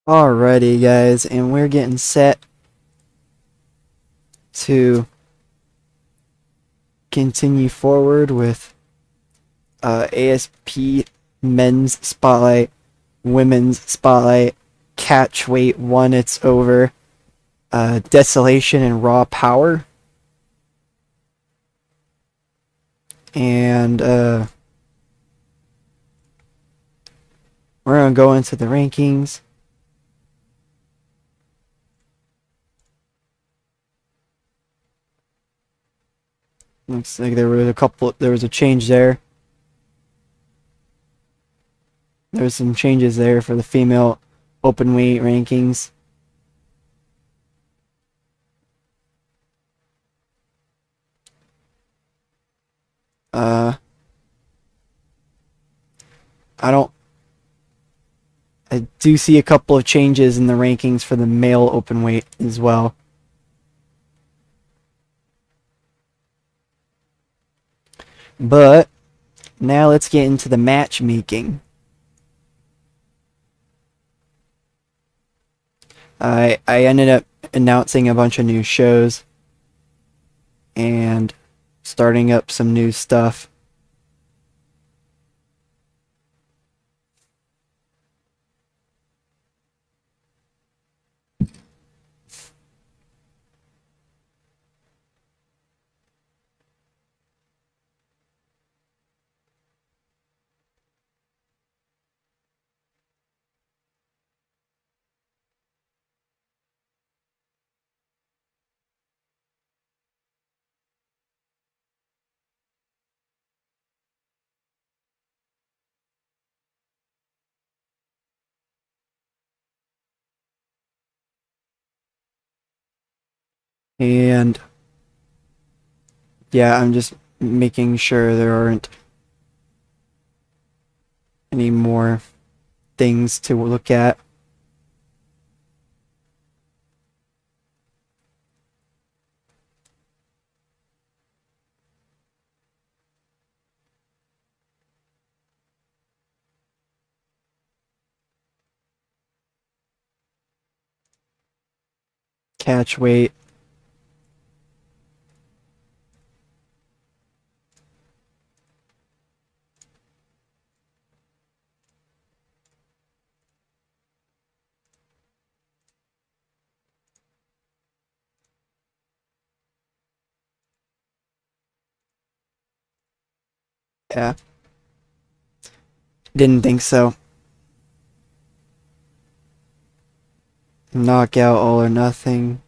Alrighty, guys, and we're getting set to continue forward with ASP Men's Spotlight, Women's Spotlight, Catch Weight 1, it's over, Desolation and Raw Power, and we're going to go into the rankings. Looks like there was a change there. There's some changes there for the female open weight rankings. I do see a couple of changes in the rankings for the male open weight as well. But now let's get into the matchmaking. I ended up announcing a bunch of new shows and starting up some new stuff. And yeah, I'm just making sure there aren't any more things to look at. Catch weight. Yeah. Didn't think so. Knockout all or nothing.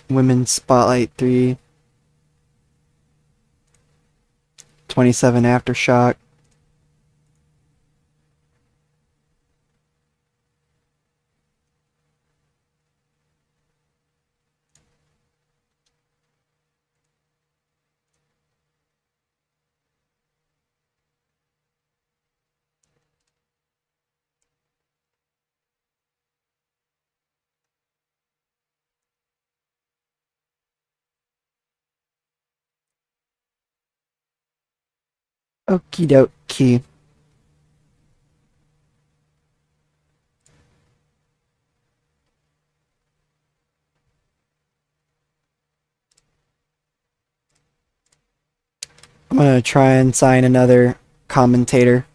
Women's Spotlight 3. 27 Aftershock. Okie dokie. I'm gonna try and sign another commentator.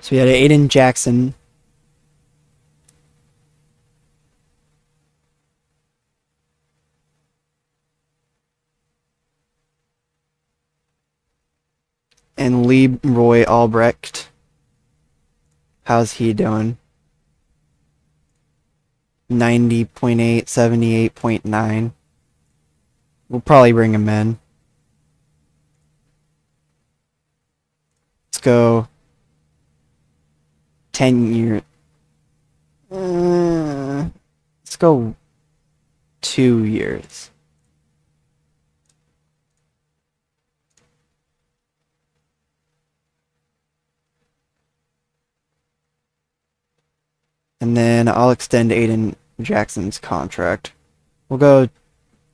So we had Aiden Jackson. And Leroy Albrecht. How's he doing? 90.8, 78.9. We'll probably bring him in. go 10 years. Let's go 2 years. And then I'll extend Aiden Jackson's contract. We'll go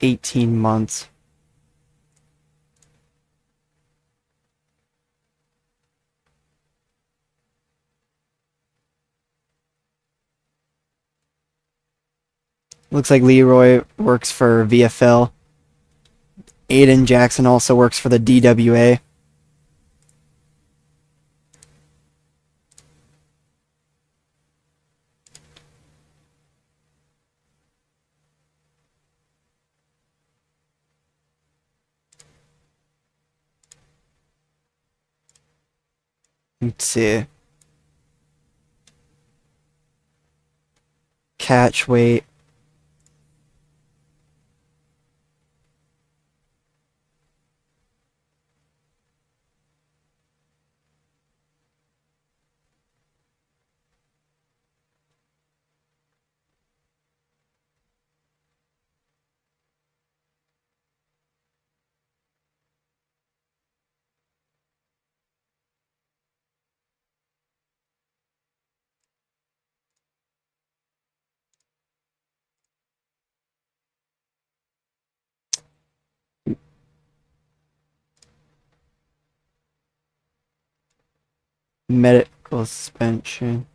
18 months. Looks like Leroy works for VFL. Aiden Jackson also works for the DWA. Let's see. Catch weight. Medical suspension.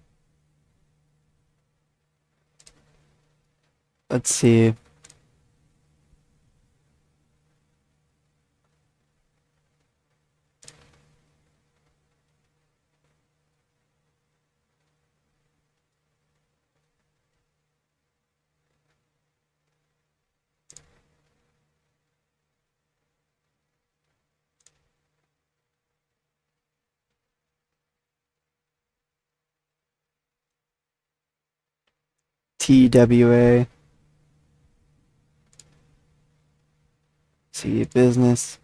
Let's see. TWA. See business.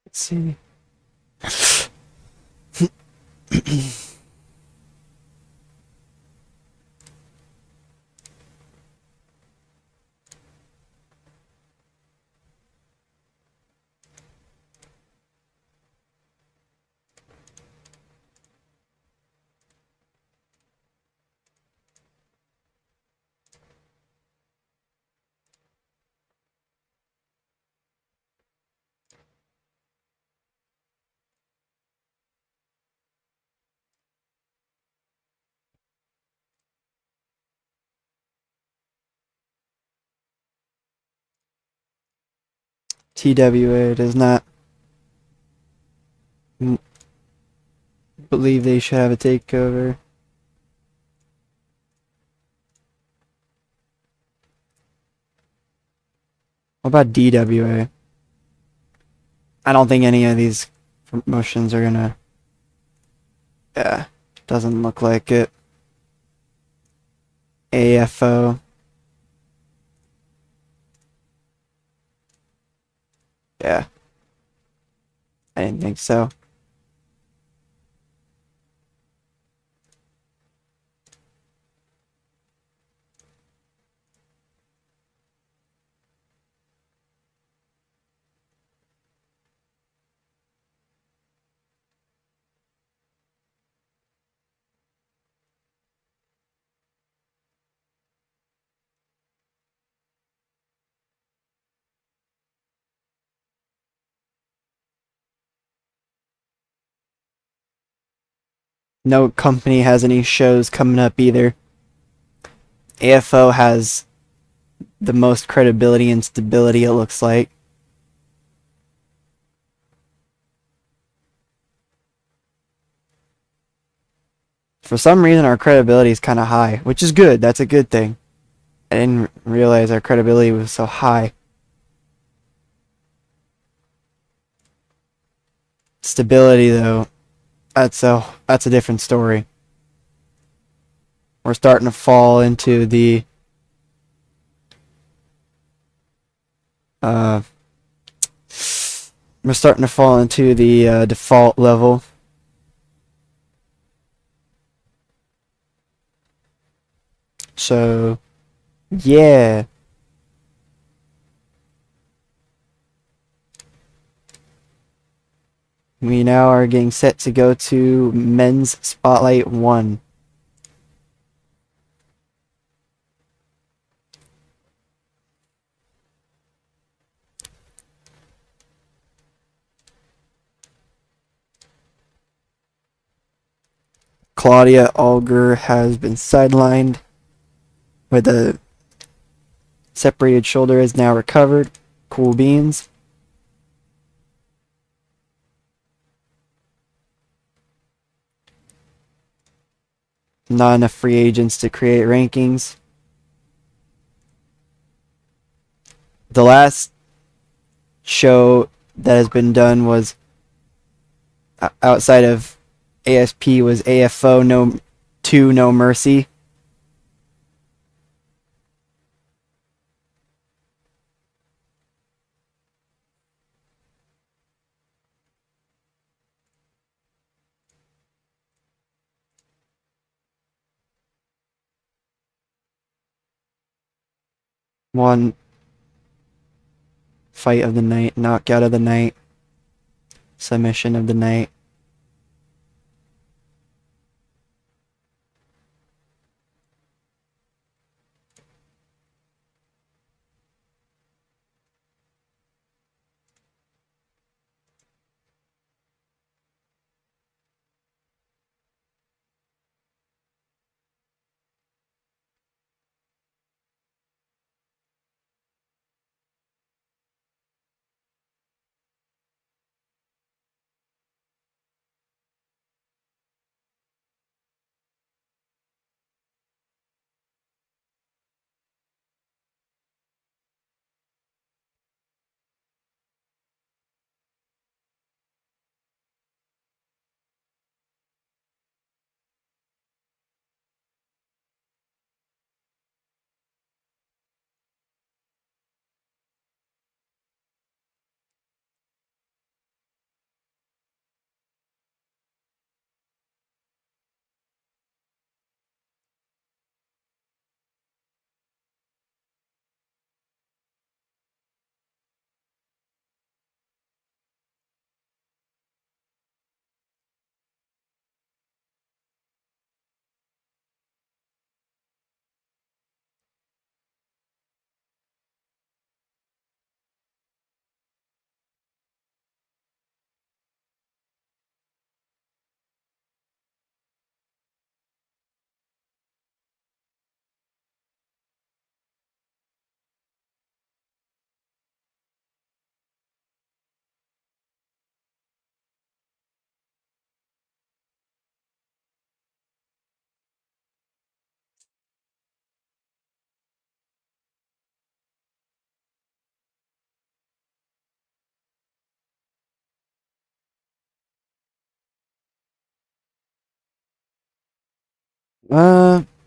Let's see. TWA does not believe they should have a takeover. What about DWA? I don't think any of these promotions are gonna. Yeah, doesn't look like it. AFO. Yeah. I didn't think so. No company has any shows coming up either. AFO has the most credibility and stability, it looks like. For some reason, our credibility is kind of high, which is good. That's a good thing. I didn't realize our credibility was so high. Stability, though, that's a different story. We're starting to fall into the default level. So, yeah. We now are getting set to go to Men's Spotlight 1. Claudia Alger has been sidelined, with a separated shoulder is now recovered. Cool beans. Not enough free agents to create rankings. The last show that has been done was outside of ASP was AFO No Mercy. One fight of the night, knockout of the night, submission of the night.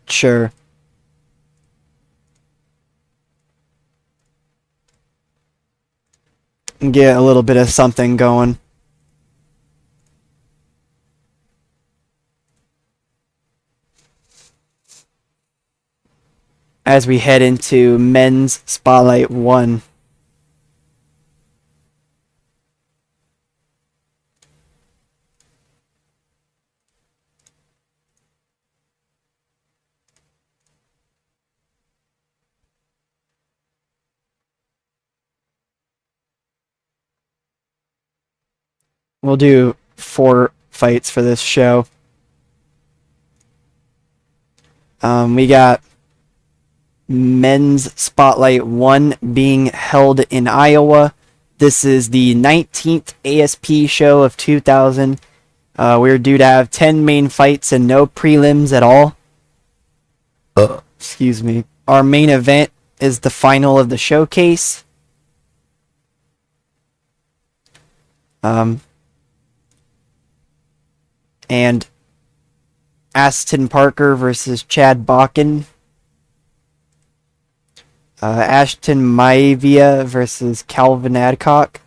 Sure. Get a little bit of something going. As we head into Men's Spotlight 1. We'll do 4 fights for this show. We got Men's Spotlight 1 being held in Iowa. This is the 19th ASP show of 2000. We're due to have 10 main fights and no prelims at all. Excuse me. Our main event is the final of the showcase. And Aston Parker versus Chad Bakken. Ashton Maivia versus Calvin Adcock.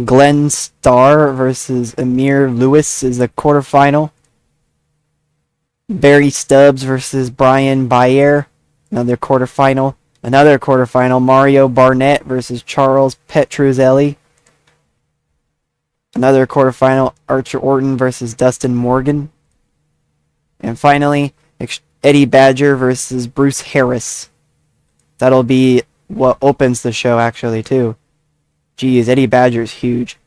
Glenn Starr versus Amir Lewis is a quarterfinal. Barry Stubbs versus Brian Bayer, another quarterfinal. Another quarterfinal, Mario Barnett versus Charles Petruzzelli. Another quarterfinal, Archer Orton versus Dustin Morgan. And finally, Eddie Badger versus Bruce Harris. That'll be what opens the show, actually, too. Geez, Eddie Badger's huge.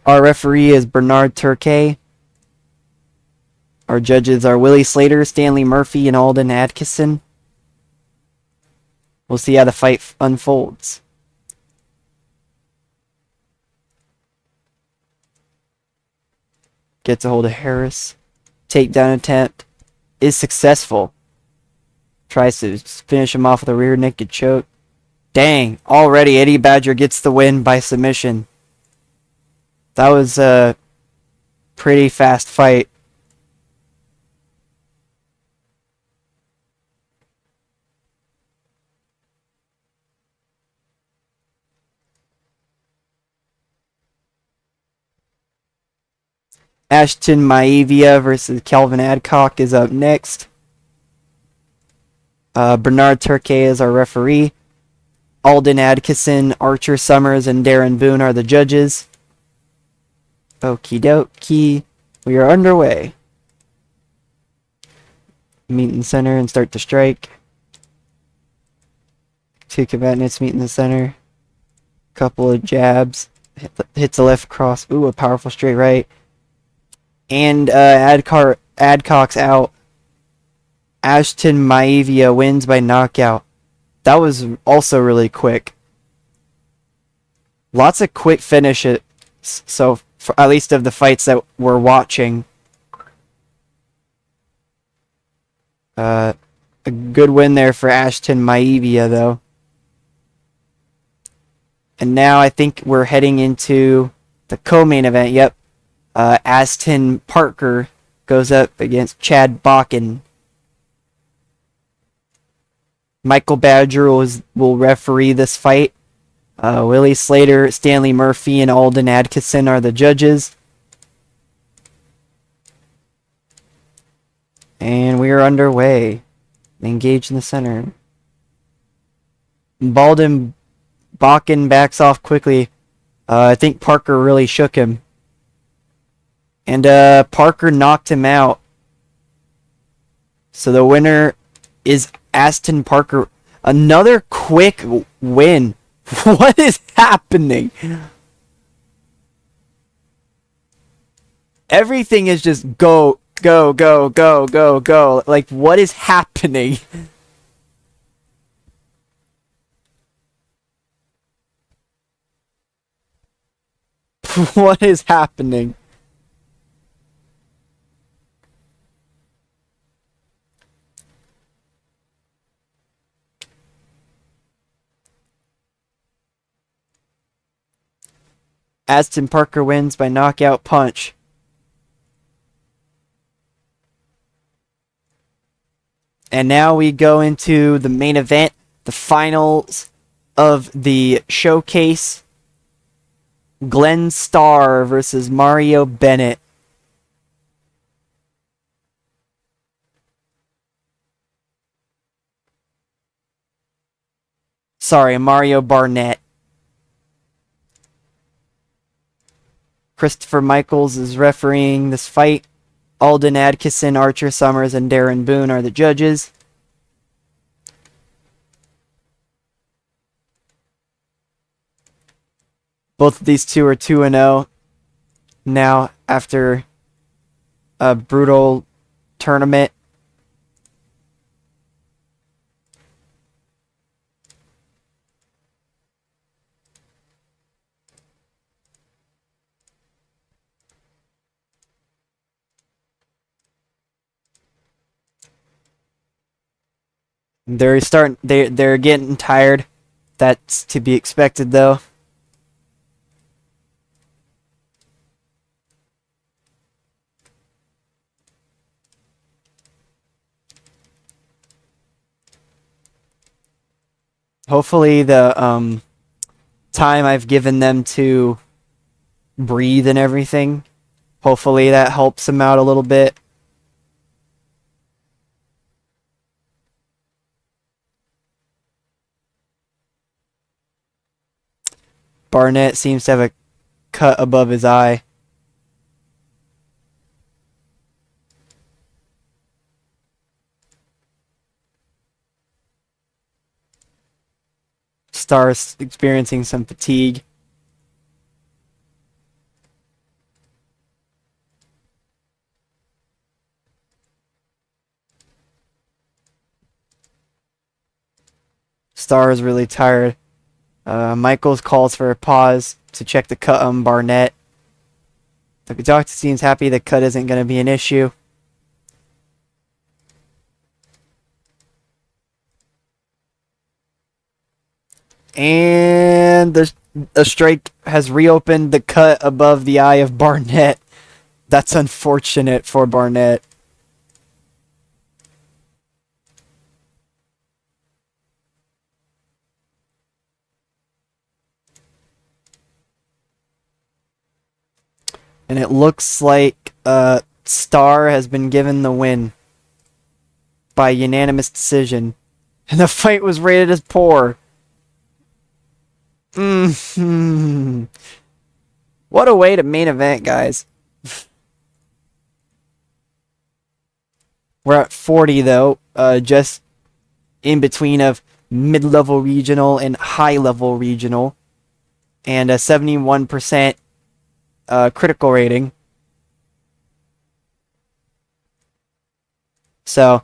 Our referee is Bernard Turkay. Our judges are Willie Slater, Stanley Murphy, and Alden Atkinson. We'll see how the fight unfolds. Gets a hold of Harris. Takedown attempt is successful. Tries to finish him off with a rear naked choke. Dang, already Eddie Badger gets the win by submission. That was a pretty fast fight. Ashton Maivia versus Calvin Adcock is up next. Bernard Turkay is our referee. Alden Atkinson, Archer Summers, and Darren Boone are the judges. Okie dokie. We are underway. Meet in the center and start the strike. Two combatants meet in the center. Couple of jabs. Hits a left cross. Ooh, a powerful straight right. And Adcock's out. Ashton Maivia wins by knockout. That was also really quick. Lots of quick finishes. So, at least of the fights that we're watching. A good win there for Ashton Maivia, though. And now I think we're heading into the co-main event. Yep. Aston Parker goes up against Chad Bakken. Michael Badger will referee this fight. Willie Slater, Stanley Murphy, and Alden Atkinson are the judges. And we are underway. Engaged in the center. Bakken backs off quickly. I think Parker really shook him. And Parker knocked him out. So the winner is Aston Parker. Another quick win. What is happening? Everything is just go, go, go, go, go, go. Like, what is happening? What is happening? Aston Parker wins by knockout punch. And now we go into the main event, the finals of the showcase. Glenn Starr versus Mario Bennett. Sorry, Mario Barnett. Christopher Michaels is refereeing this fight. Alden Atkinson, Archer Summers, and Darren Boone are the judges. Both of these two are 2-0 now after a brutal tournament. They're getting tired. That's to be expected, though. Hopefully the time I've given them to breathe and everything, hopefully that helps them out a little bit. Barnett seems to have a cut above his eye. Star's experiencing some fatigue. Star is really tired. Michaels calls for a pause to check the cut on Barnett. The doctor seems happy the cut isn't going to be an issue. And the strike has reopened the cut above the eye of Barnett. That's unfortunate for Barnett. And it looks like Star has been given the win by unanimous decision. And the fight was rated as poor. Mm-hmm. What a way to main event, guys. We're at 40, though. Just in between of mid-level regional and high-level regional. And a 71% critical rating. So,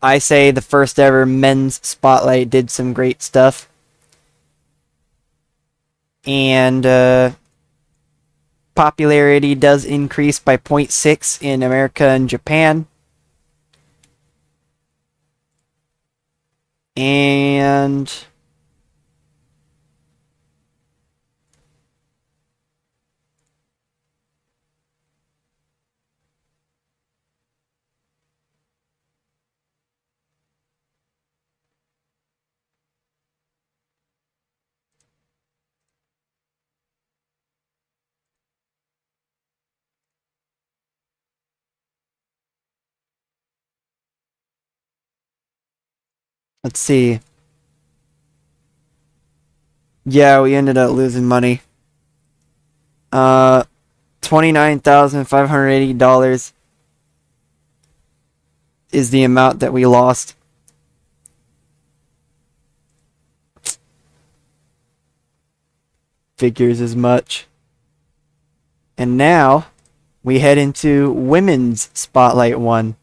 I say the first ever men's spotlight did some great stuff. And popularity does increase by 0.6 in America and Japan. And let's see. Yeah, we ended up losing money. $29,580 is the amount that we lost. Figures as much. And now we head into women's Spotlight 1.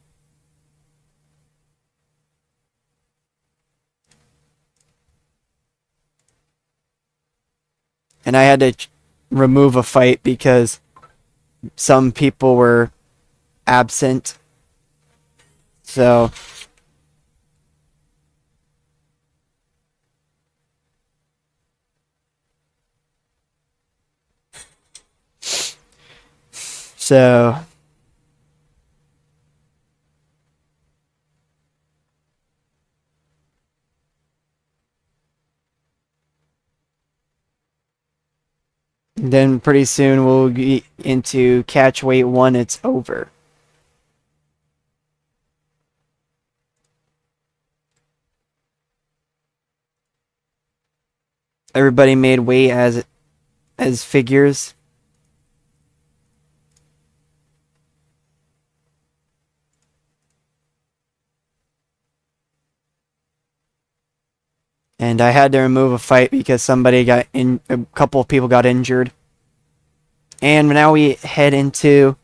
And I had to remove a fight because some people were absent. So then pretty soon we'll get into catch weight 1. It's over. Everybody made weight as figures. And I had to remove a fight because somebody got in. A couple of people got injured. And now we head into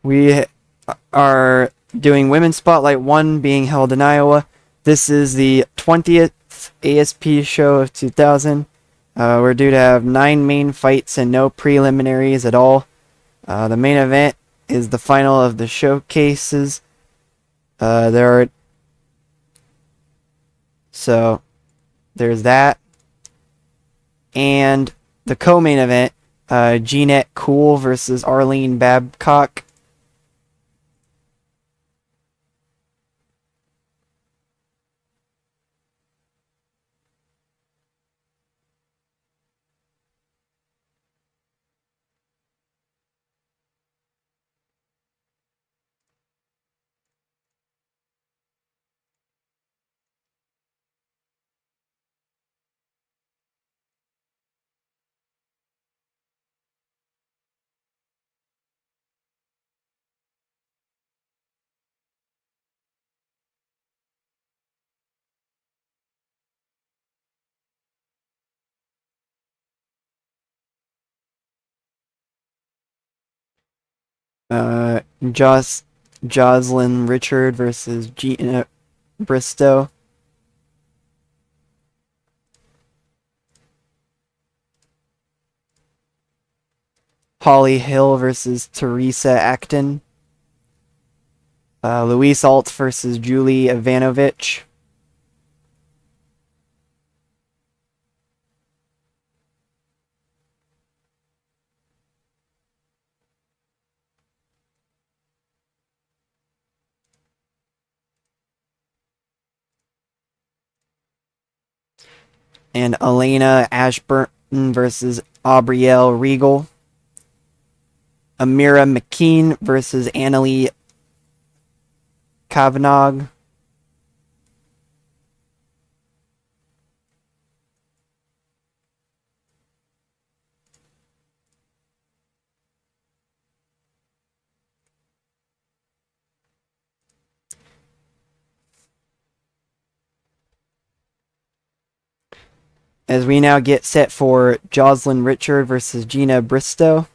we are doing Women's Spotlight 1 being held in Iowa. This is the 20th 12th ASP show of 2000. We're due to have 9 main fights and no preliminaries at all. The main event is the final of the showcases. So there's that. And the co-main event, Jeanette Cool versus Arlene Babcock. Uh, Jocelyn Richard versus Gina Bristow. Holly Hill versus Teresa Acton. Louise Alt versus Julie Ivanovich. And Elena Ashburton versus Aubrielle Regal. Amira McKean versus Annalie Kavanagh. As we now get set for Jocelyn Richard versus Gina Bristow.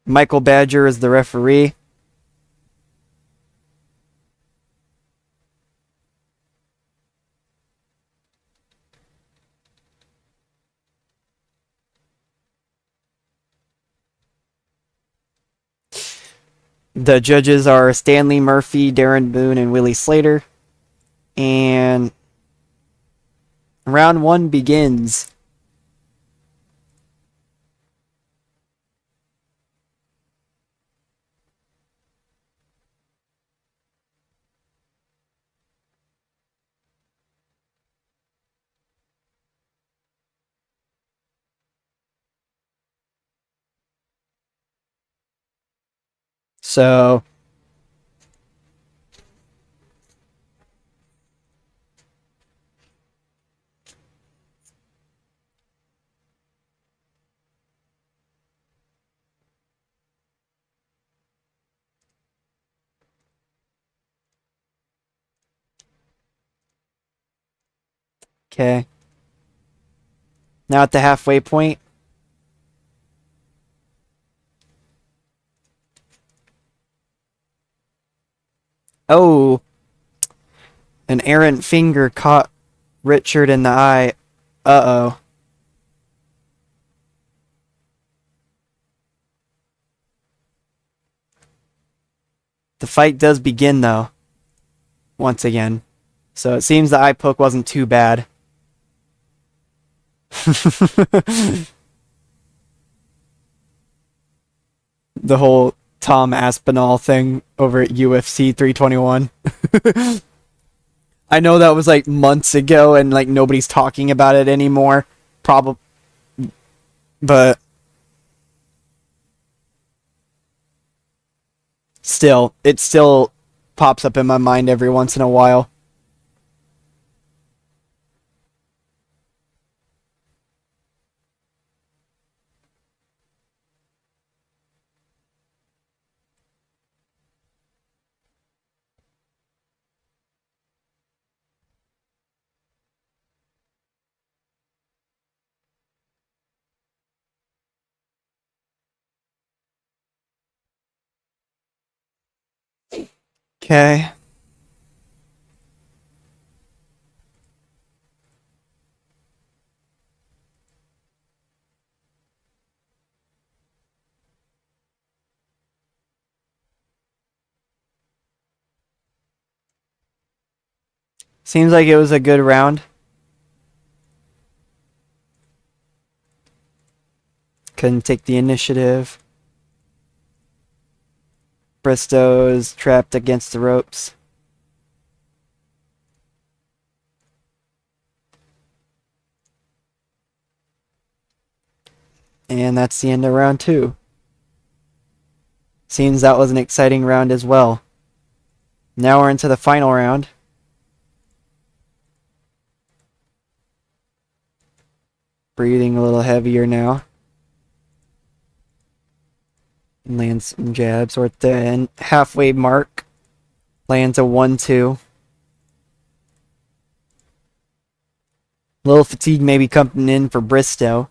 Michael Badger is the referee. The judges are Stanley Murphy, Darren Boone, and Willie Slater. And round 1 begins. So okay. Now at the halfway point. Oh, an errant finger caught Richard in the eye. Uh-oh. The fight does begin, though. Once again. So it seems the eye poke wasn't too bad. The whole Tom Aspinall thing over at UFC 321. I know that was like months ago and like nobody's talking about it anymore. Probably, but still, it still pops up in my mind every once in a while. Okay. Seems like it was a good round. Couldn't take the initiative. Bristow is trapped against the ropes. And that's the end of round 2. Seems that was an exciting round as well. Now we're into the final round. Breathing a little heavier now. Lands some jabs. We're at the halfway mark. Lands a 1-2. Little fatigue maybe coming in for Bristow.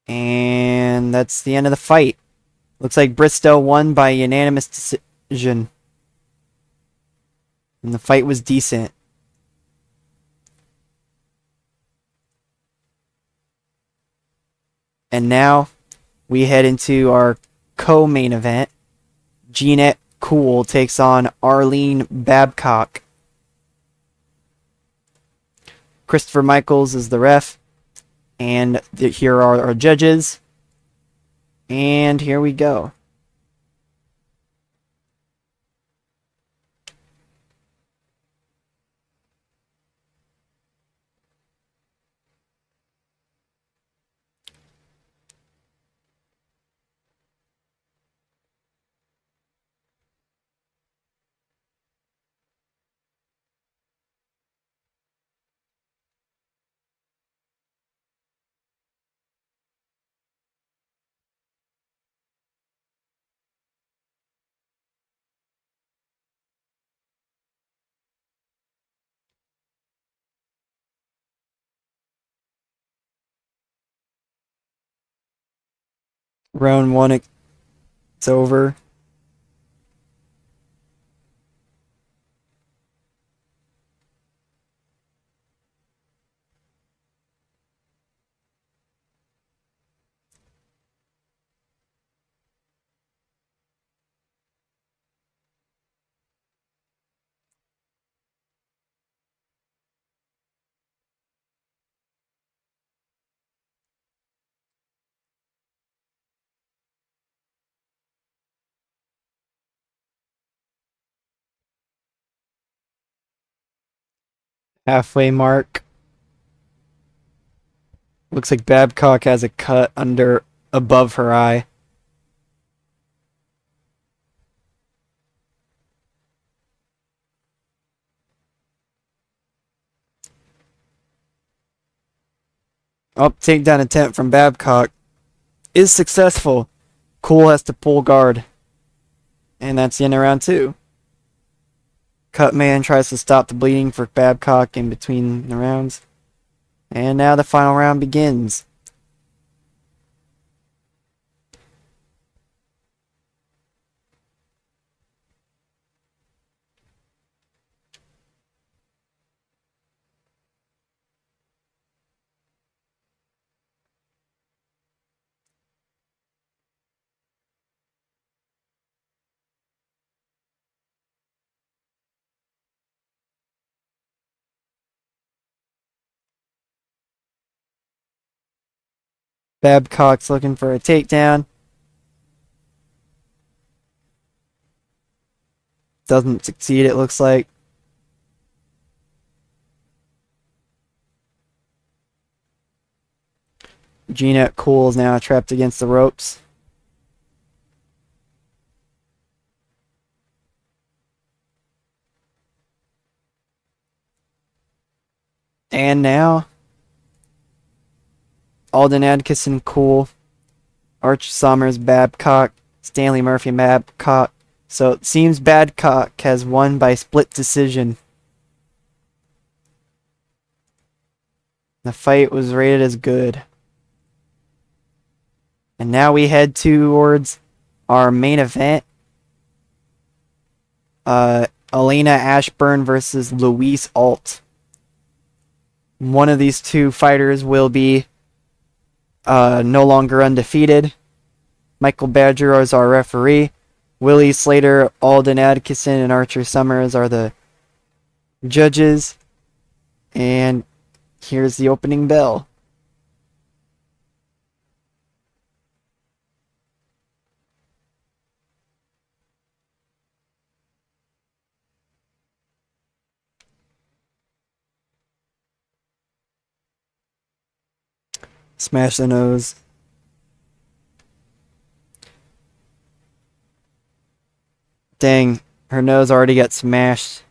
And that's the end of the fight. Looks like Bristow won by unanimous decision. And the fight was decent. And now we head into our co-main event. Jeanette Cool takes on Arlene Babcock. Christopher Michaels is the ref. And here are our judges. And here we go. Round 1, it's over. Halfway mark. Looks like Babcock has a cut above her eye. Oh, takedown attempt from Babcock is successful. Cool has to pull guard. And that's the end of round 2. Cutman tries to stop the bleeding for Babcock in between the rounds. And now the final round begins. Babcock's looking for a takedown. Doesn't succeed, it looks like. Jeanette Cool is now trapped against the ropes. And now, Alden Adkisson Cool, Arch Summers Babcock, Stanley Murphy Babcock. So it seems Babcock has won by split decision. The fight was rated as good. And now we head towards our main event. Elena Ashburn versus Louise Alt. One of these two fighters will be no longer undefeated. Michael Badger is our referee. Willie Slater, Alden Atkinson, and Archer Summers are the judges. And here's the opening bell. Smash the nose. Dang, her nose already got smashed.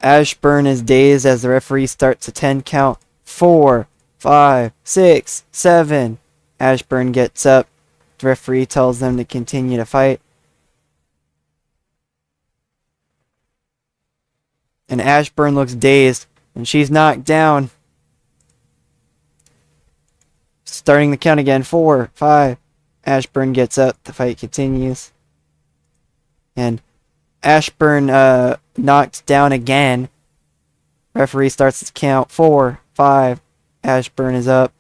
Ashburn is dazed as the referee starts a 10 count. 4, 5, 6, 7. Ashburn gets up. The referee tells them to continue to fight. And Ashburn looks dazed, and she's knocked down. Starting the count again. 4, 5. Ashburn gets up. The fight continues. And Ashburn knocked down again. Referee starts the count. 4, 5. Ashburn is up.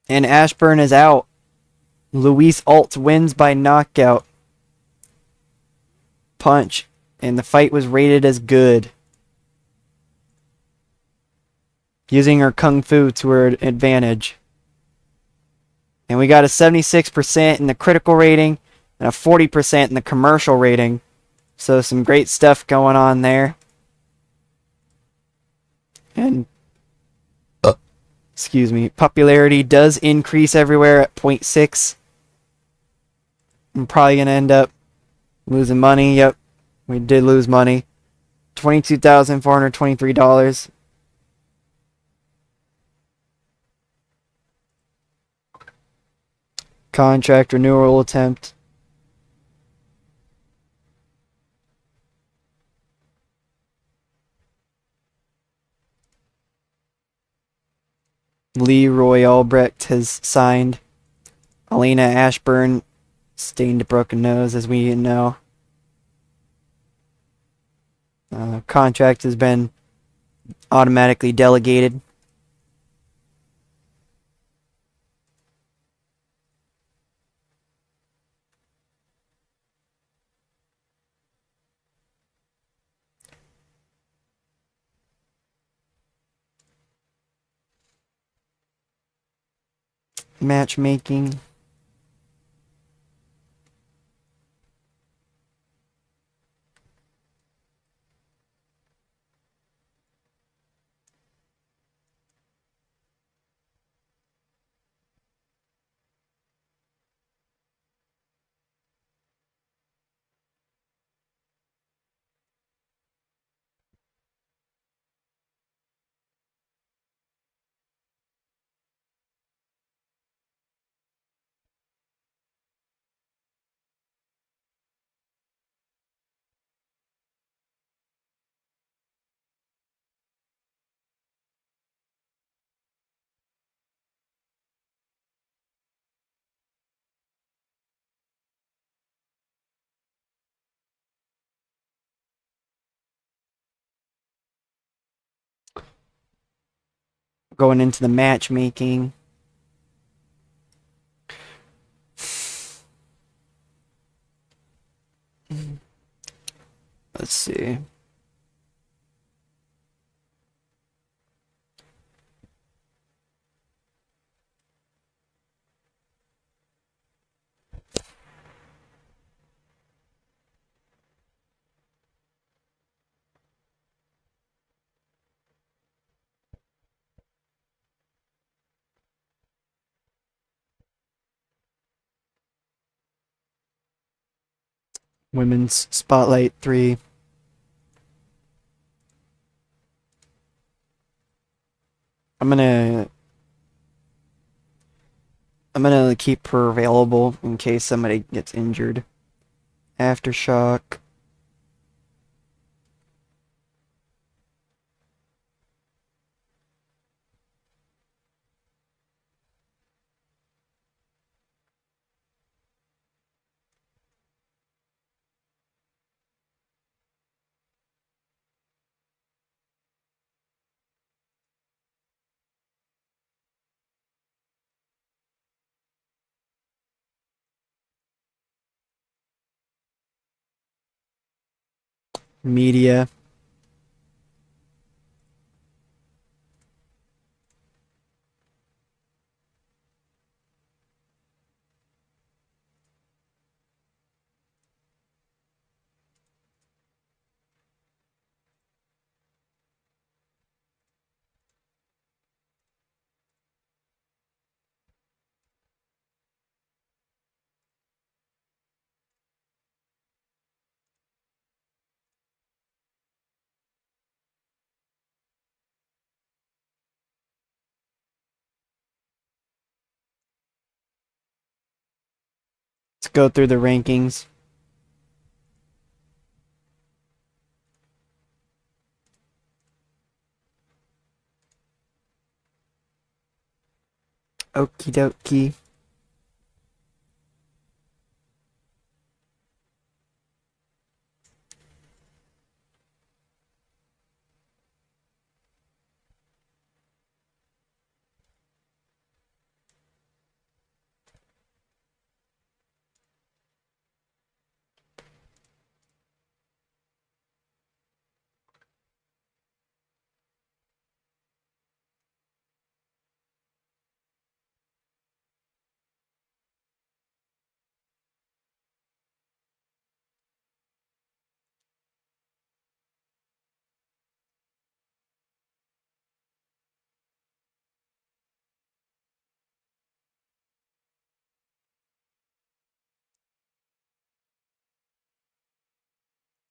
And Ashburn is out. Louise Alt wins by knockout punch. And the fight was rated as good. Using her kung fu to her advantage. And we got a 76% in the critical rating and a 40% in the commercial rating. So some great stuff going on there. And excuse me, popularity does increase everywhere at 0.6. I'm probably going to end up losing money. Yep, we did lose money. $22,423. Contract renewal attempt. Leroy Albrecht has signed. Elena Ashburn stained a broken nose, as we know. Contract has been automatically delegated. Matchmaking. Going into the matchmaking. Let's see. Women's Spotlight 3. I'm gonna I'm gonna keep her available in case somebody gets injured. Aftershock. Media. Let's go through the rankings. Okie dokie.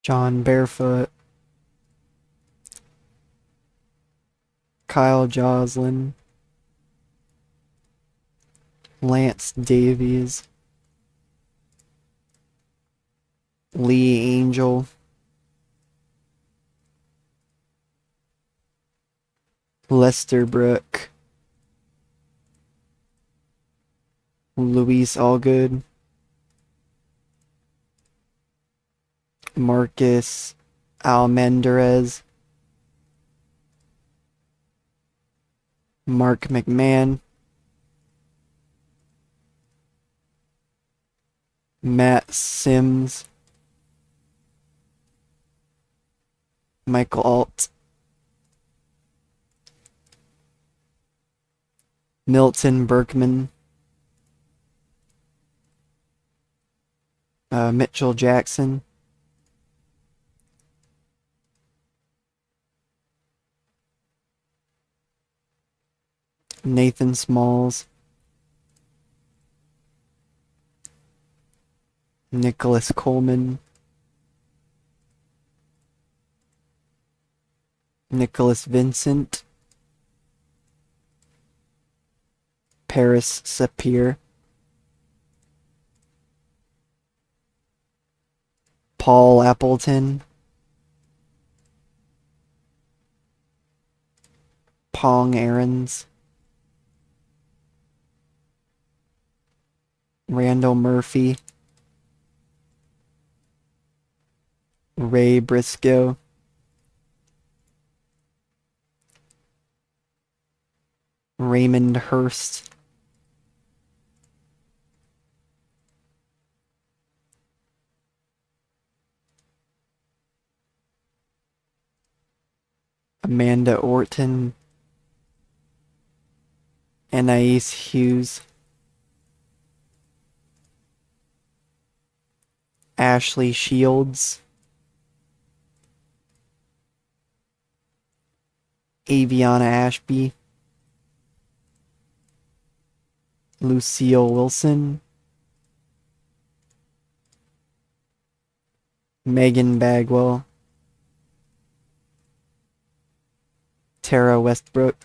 John Barefoot. Kyle Joslin. Lance Davies. Lee Angel. Lester Brook. Luis Allgood. Marcus Almendarez. Mark McMahon. Matt Sims. Michael Alt. Milton Berkman. Mitchell Jackson. Nathan Smalls. Nicholas Coleman. Nicholas Vincent. Paris Sapir. Paul Appleton. Pong Aarons. Randall Murphy. Ray Briscoe. Raymond Hurst. Amanda Orton. Anais Hughes. Ashley Shields. Aviana Ashby. Lucille Wilson. Megan Bagwell. Tara Westbrook.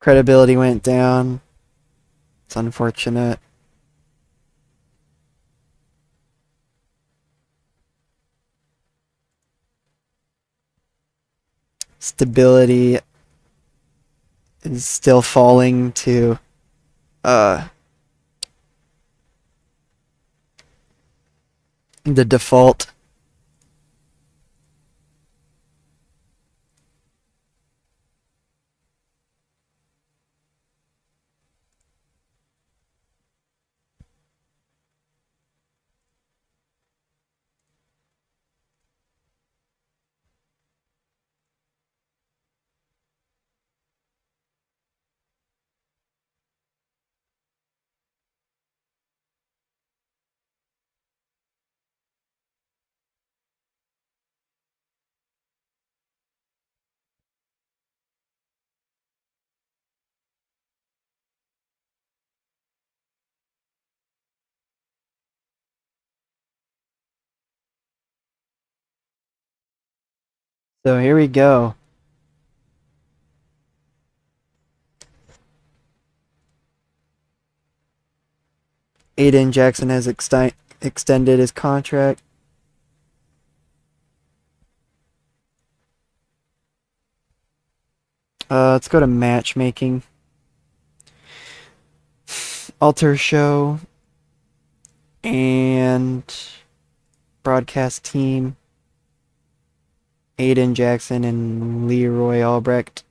Credibility went down. It's unfortunate. Stability is still falling to the default. So here we go. Aiden Jackson has extended his contract. Let's go to matchmaking. Alter show and broadcast team. Aiden Jackson and Leroy Albrecht.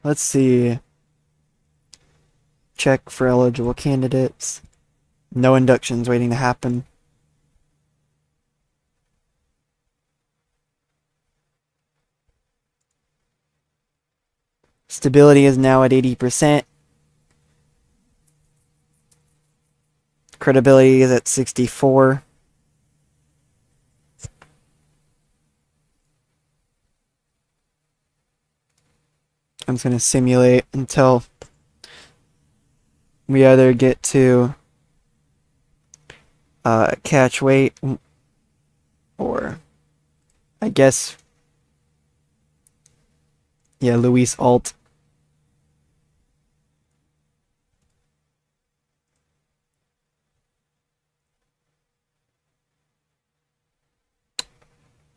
Let's see. Check for eligible candidates. No inductions waiting to happen. Stability is now at 80%. Credibility is at 64. I'm just going to simulate until we either get to catch weight or I guess, yeah, Luis Alt.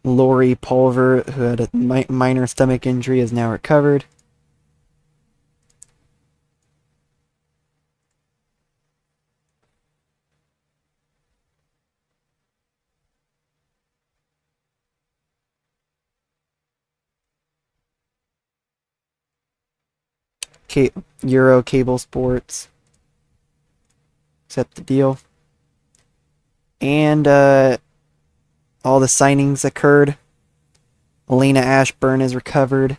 Lori Pulver, who had a minor stomach injury, is now recovered. Euro Cable Sports. Accept the deal. And all the signings occurred. Elena Ashburn is recovered.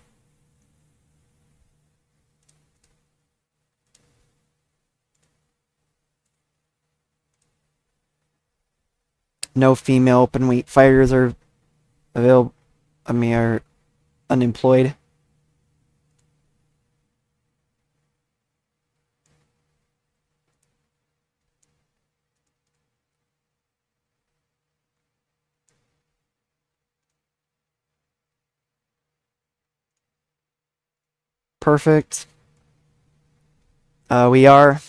No female open weight fighters are available. Are unemployed. Perfect. We are.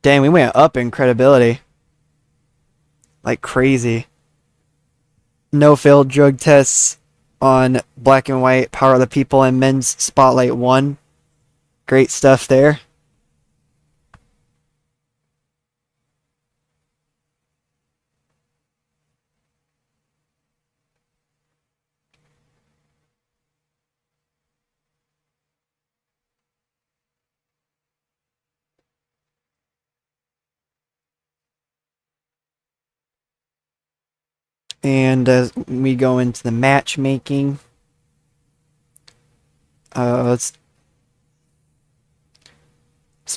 Dang, we went up in credibility. Like crazy. No failed drug tests on Black and White, Power of the People, and Men's Spotlight 1. Great stuff there. And as we go into the matchmaking, let's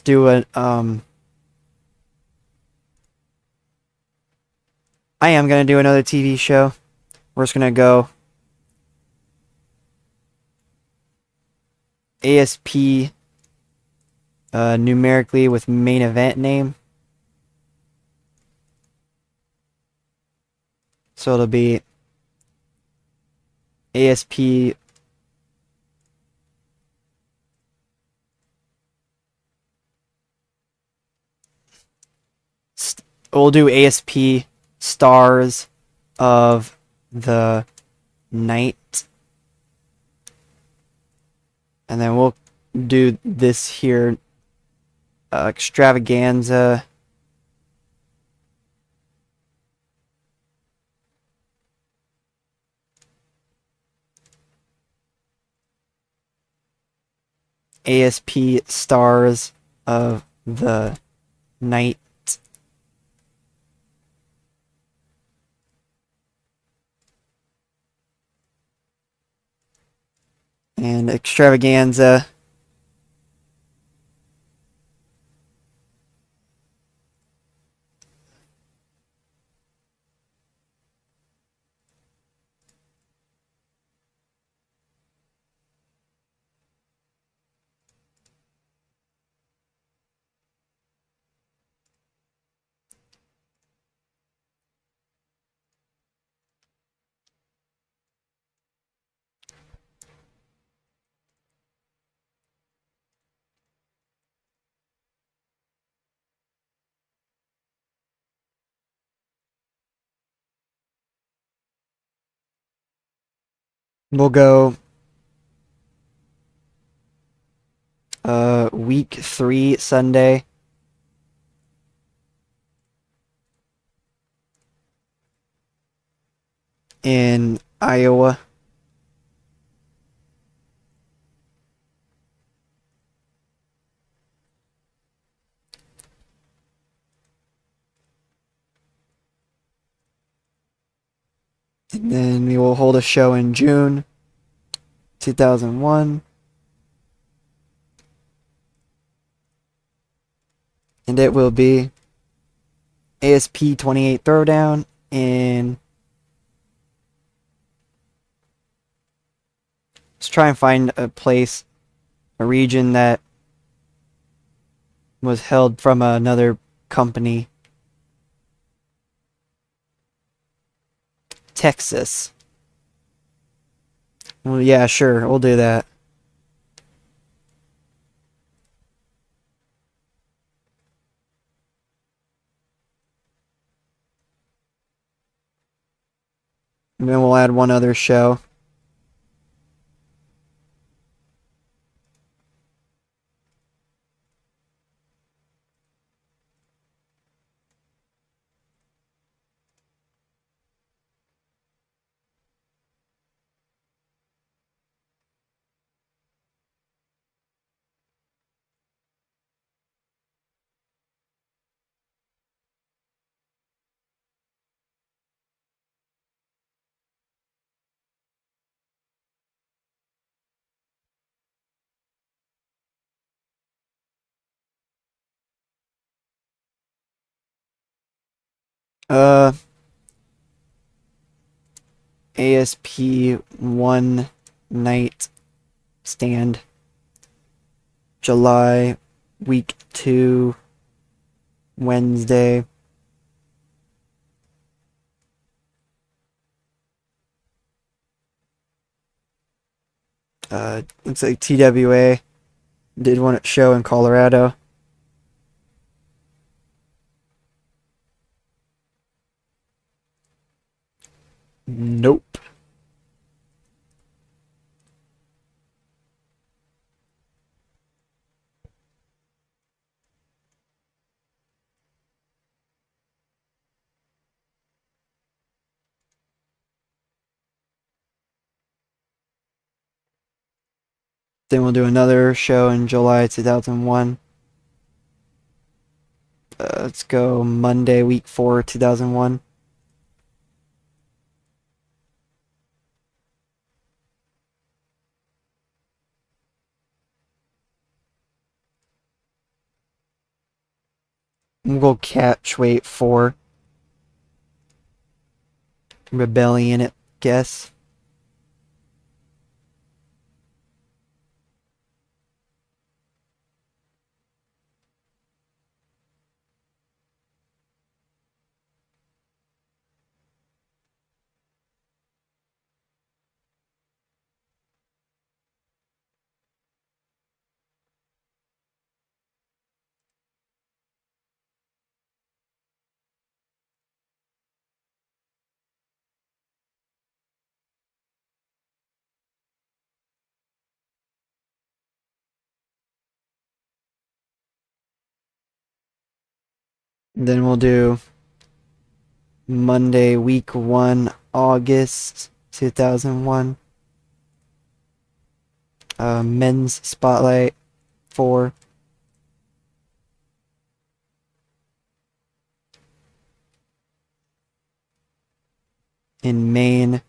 do it. I am gonna do another TV show. We're just gonna go ASP numerically with main event name. So it'll be ASP we'll do ASP Stars of the Night. And then we'll do this here extravaganza. ASP Stars of the Night. And extravaganza. We'll go week 3 Sunday. In Iowa. And then we will hold a show in June 2001. And it will be ASP 28 Throwdown in... Let's try and find a place, a region that was held from another company. Texas. Well, yeah, sure, we'll do that. And then we'll add one other show. Uh, ASP one night stand. July, week 2, Wednesday. Looks like TWA did one at show in Colorado. Nope. Then we'll do another show in July 2001. Let's go Monday, week 4, 2001. We'll go catch weight 4. Rebellion, it guess. Then we'll do Monday, week 1, August 2001. Men's Spotlight 4. In Maine.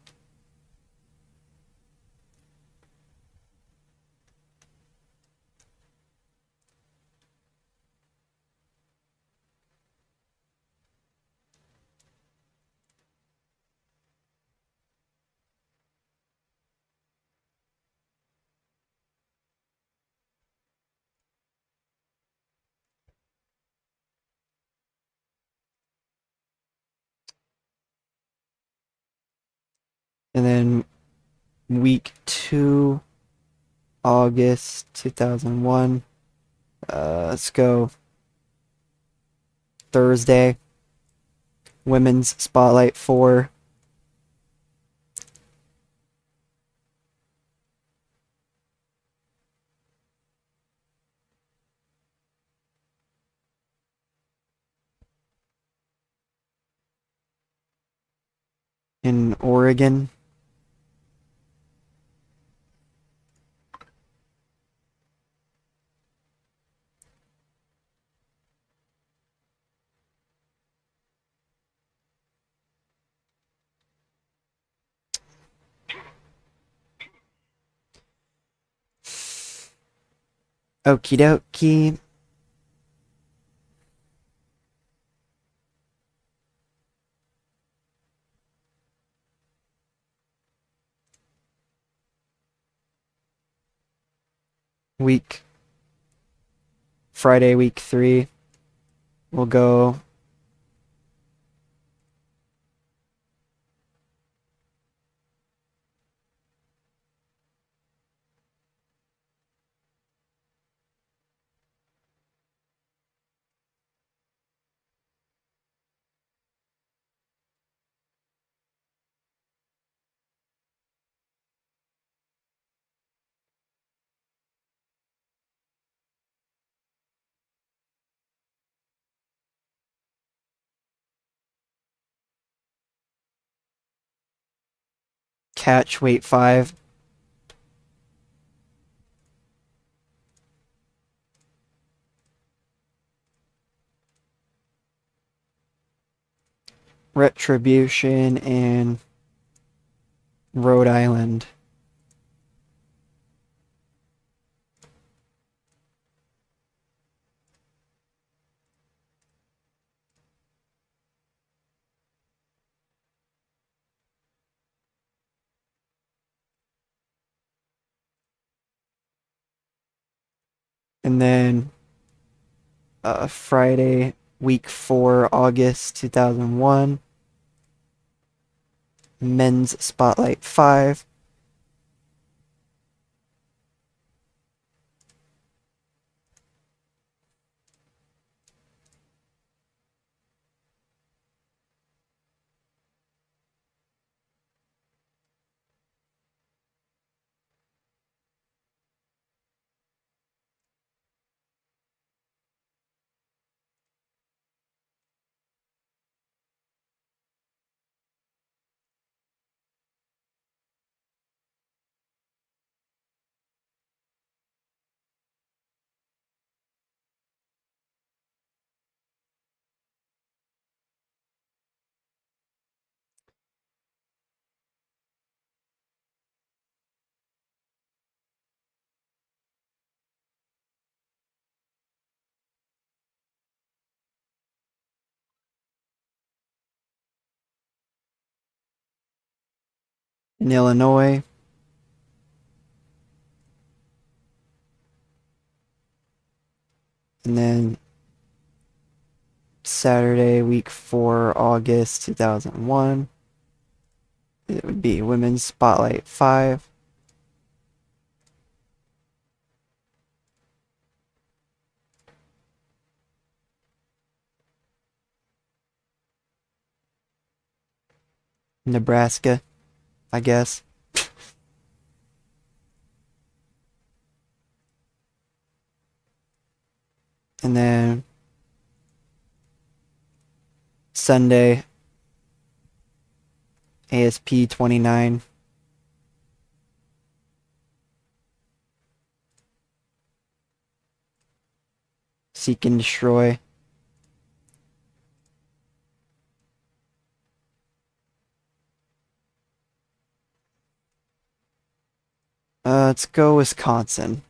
And then week 2, August 2001. Let's go Thursday. Women's Spotlight 4. In Oregon. Okie dokie. Friday, week 3. We'll go catch weight 5. Retribution in Rhode Island. And then Friday, week 4, August 2001, Men's Spotlight 5. In Illinois. And then Saturday, week 4, August 2001, it would be Women's Spotlight 5. Nebraska, I guess. And then Sunday, ASP 29. Seek and Destroy. Let's go Wisconsin.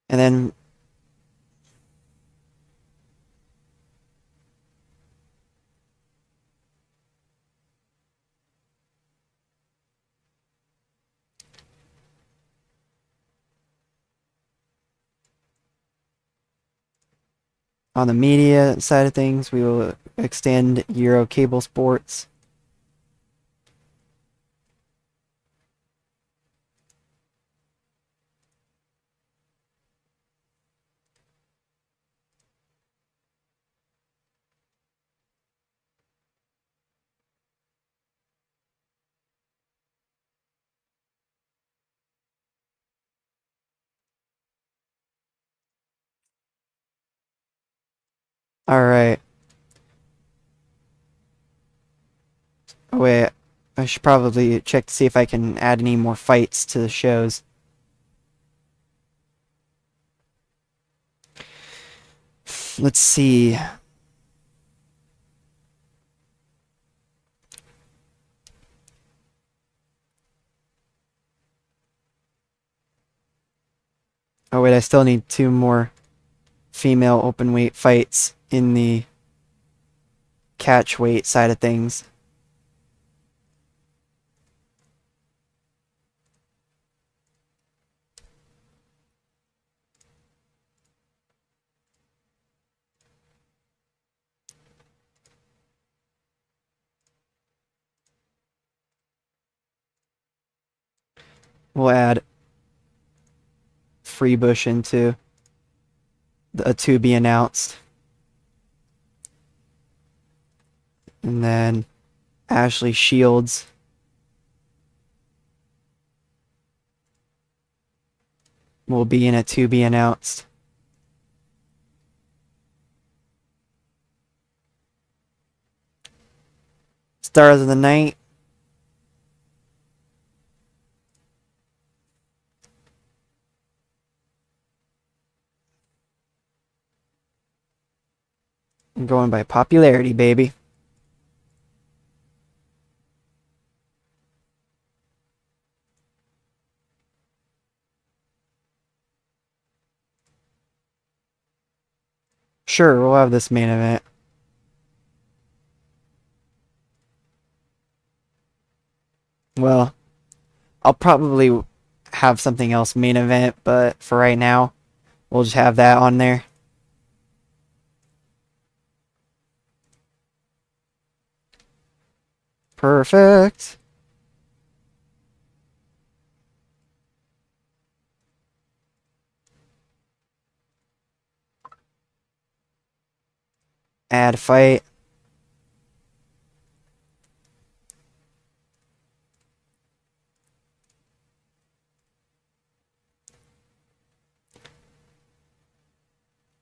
And then on the media side of things, we will extend Euro Cable Sports. Alright. Oh, wait. I should probably check to see if I can add any more fights to the shows. Let's see. Oh, wait. I still need 2 more female open weight fights in the catch weight side of things. We'll add Freebush into a to be announced. And then Ashley Shields. Will be in a to be announced. Stars of the Night. I'm going by popularity, baby. Sure, we'll have this main event. Well, I'll probably have something else main event, but for right now, we'll just have that on there. Perfect. Add fight.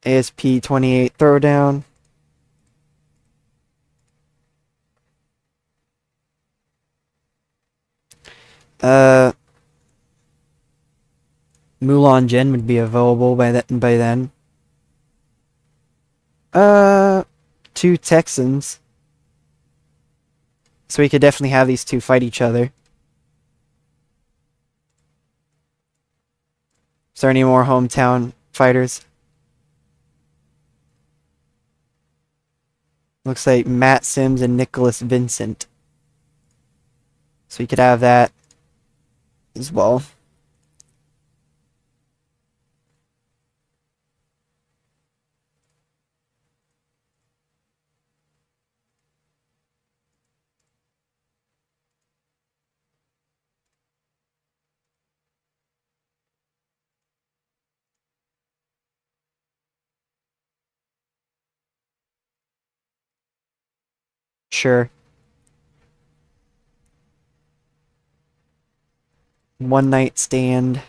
ASP 28 throwdown. Uh, Mulan Jin would be available by then. Uh, two Texans. So we could definitely have these two fight each other. Is there any more hometown fighters? Looks like Matt Sims and Nicholas Vincent. So we could have that as well. Sure. One night stand.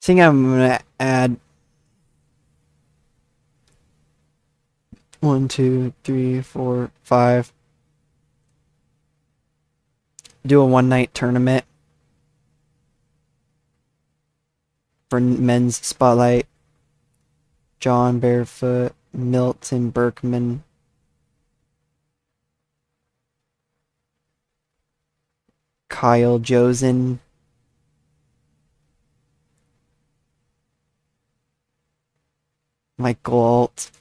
I think I'm gonna add 1, 2, 3, 4, 5. Do a one night tournament for men's spotlight. John Barefoot, Milton Berkman, Kyle Josen, Michael Alt.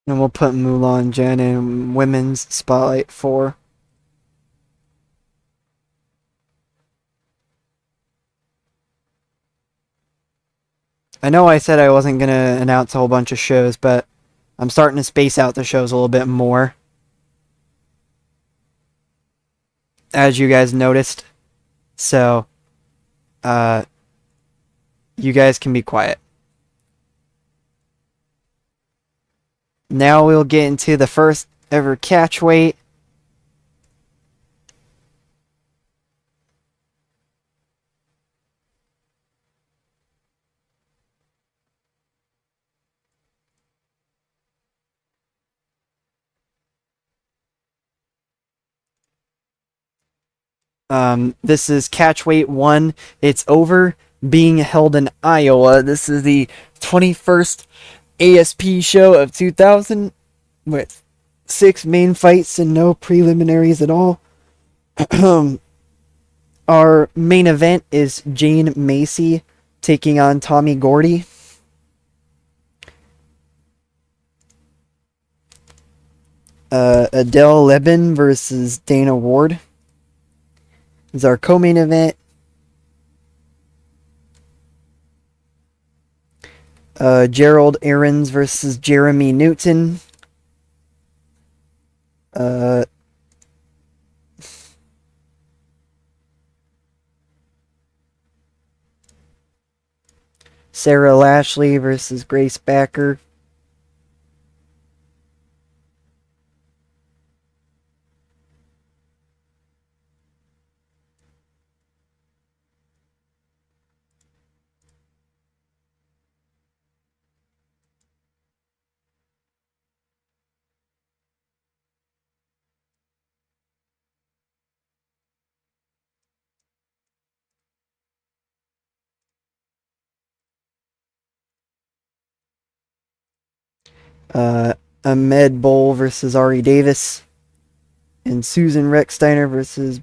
And we'll put Mulan Jen in women's spotlight 4. I know I said I wasn't going to announce a whole bunch of shows, but I'm starting to space out the shows a little bit more. As you guys noticed. So, you guys can be quiet. Now we'll get into the first ever catch weight. This is catch weight 1. It's over. being held in Iowa. This is the 21st ASP show of 2000 with 6 main fights and no preliminaries at all. Our main event is Jane Macy taking on Tommy Gordy. Adele Lemme versus Dana Ward is our co-main event. Gerald Aarons versus Jeremy Newton. Sarah Lashley versus Grace Backer. Ahmed Bowl versus Ari Davis. And Susan Recksteiner versus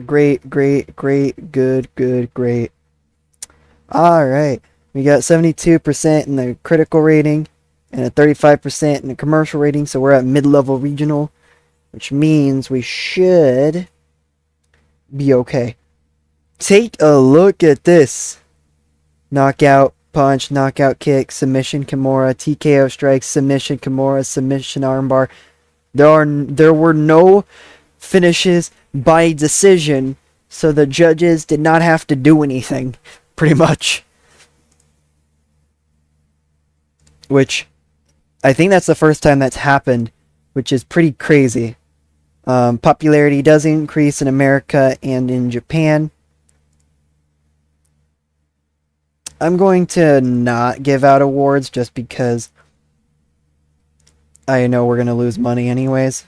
great, good. Alright. We got 72% in the critical rating and a 35% in the commercial rating, so we're at mid-level regional, which means we should be okay. Take a look at this. Knockout punch, knockout kick, submission Kimura, TKO strike, submission Kimura, submission armbar. There were no finishes by decision, so the judges did not have to do anything, pretty much. Which, I think that's the first time that's happened, which is pretty crazy. Popularity does increase in America and in Japan. I'm going to not give out awards just because I know we're going to lose money anyways.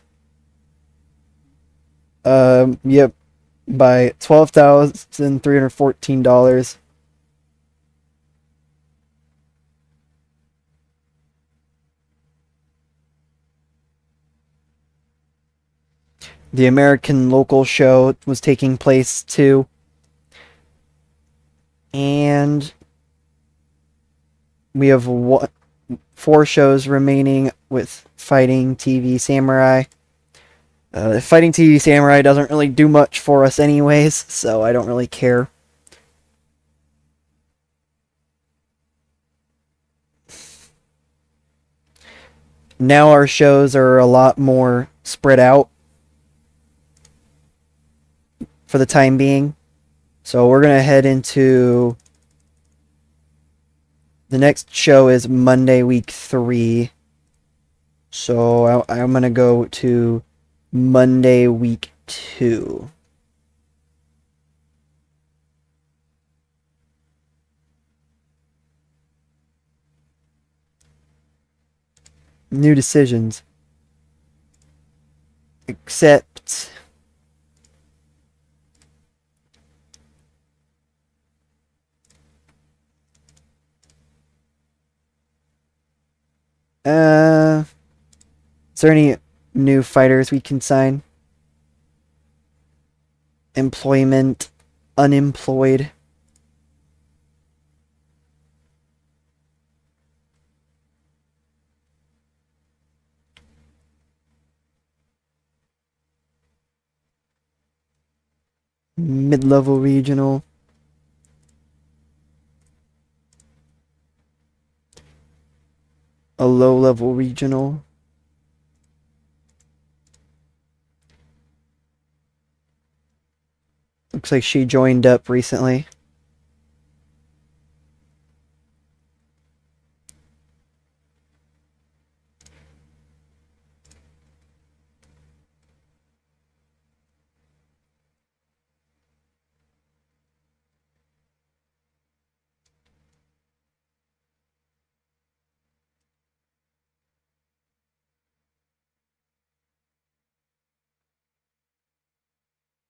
Yep. By $12,314. The American local show was taking place too. And we have 4 shows remaining with Fighting TV Samurai. Fighting TV Samurai doesn't really do much for us anyways, so I don't really care. Now our shows are a lot more spread out for the time being. So we're going to head into... The next show is Monday, week 3. So I'm going to go to Monday, week 2. New decisions. Except... Is there any new fighters we can sign? Employment. Unemployed. mid-level regional. A low-level regional. Looks like she joined up recently.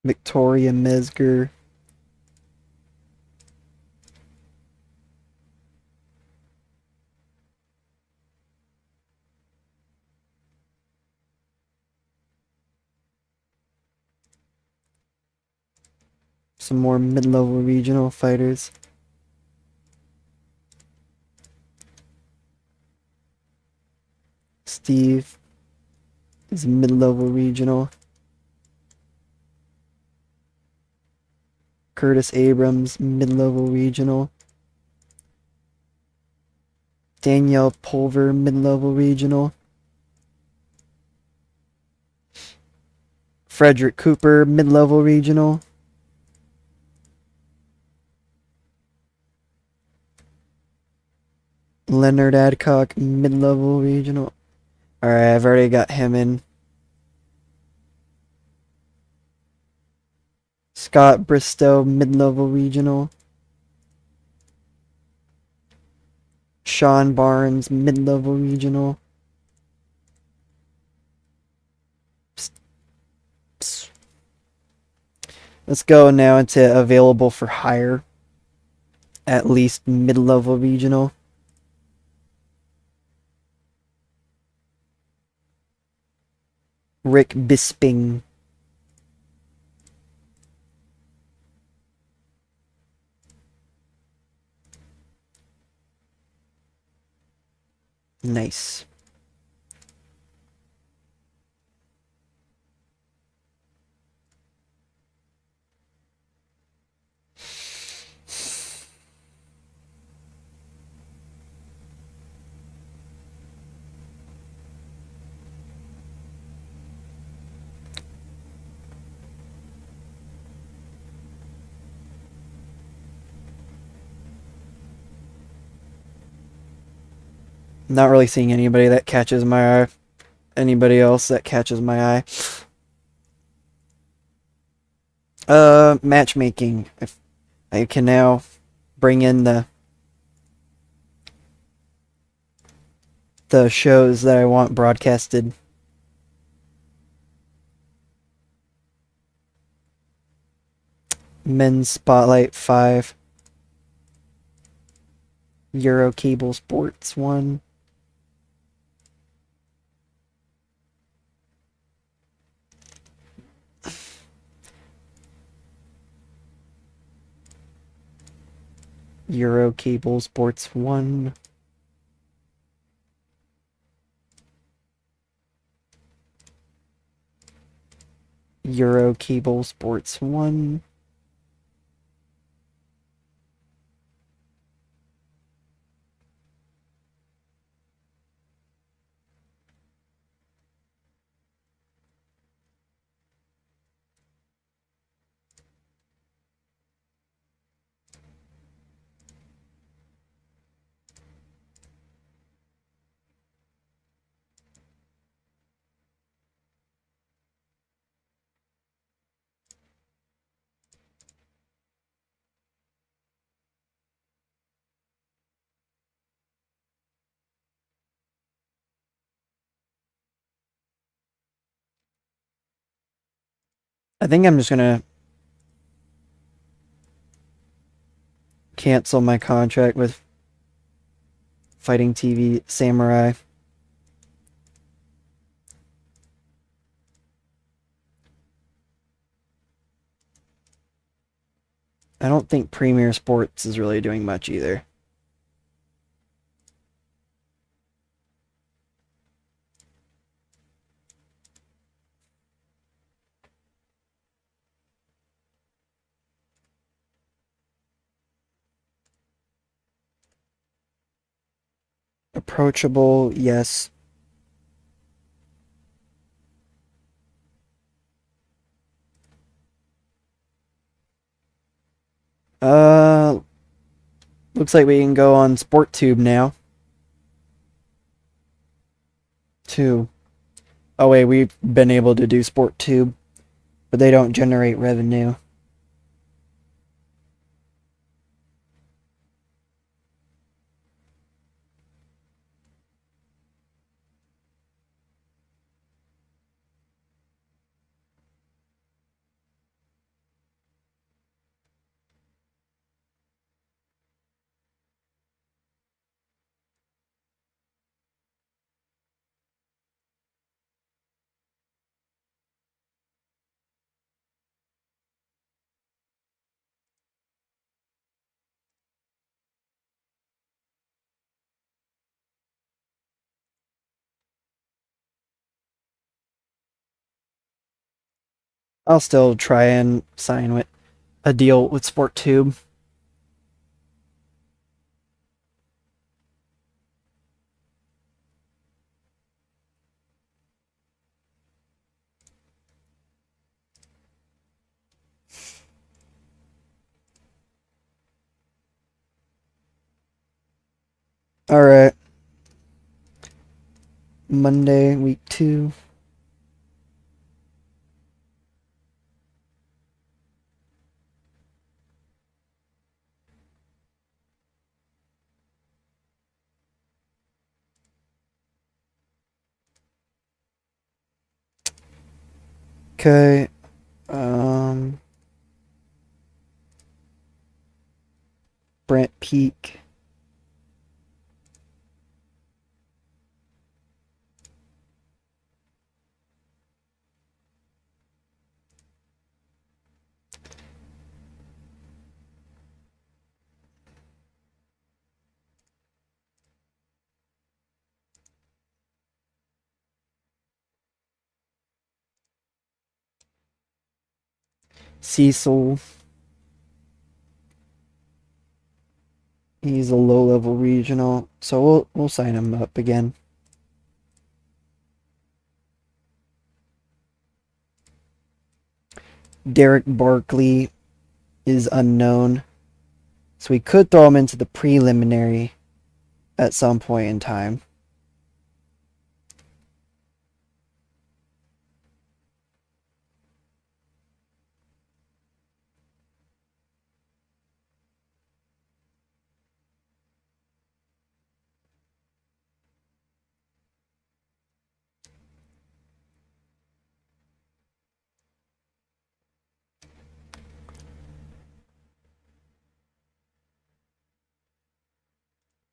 Victoria Mesger. Some more mid-level regional fighters. Steve is mid-level regional. Curtis Abrams, mid-level regional. Danielle Pulver, mid-level regional. Frederick Cooper, mid-level regional. Leonard Adcock, mid-level regional. Alright, I've already got him in. Scott Bristow, mid-level regional. Sean Barnes, mid-level regional. Let's go now into available for hire. At least mid-level regional. Rick Bisping. Nice. Not really seeing anybody that catches my eye. Anybody else that catches my eye. Matchmaking. If I can now bring in the shows that I want broadcasted. Men's Spotlight 5. Euro Cable Sports 1. Euro Cable Sports 1. Euro Cable Sports 1. I think I'm just gonna cancel my contract with Fighting TV Samurai. I don't think Premier Sports is really doing much either. Approachable, yes. Uh, Looks like we can go on SportTube now. 2. Oh wait, we've been able to do SportTube, but they don't generate revenue. I'll still try and sign with a deal with SportTube. Alright. Monday, week 2. Okay. Brent Peak. Cecil. He's a low-level regional, so we'll sign him up again. Derek Barkley is unknown, so we could throw him into the preliminary at some point in time.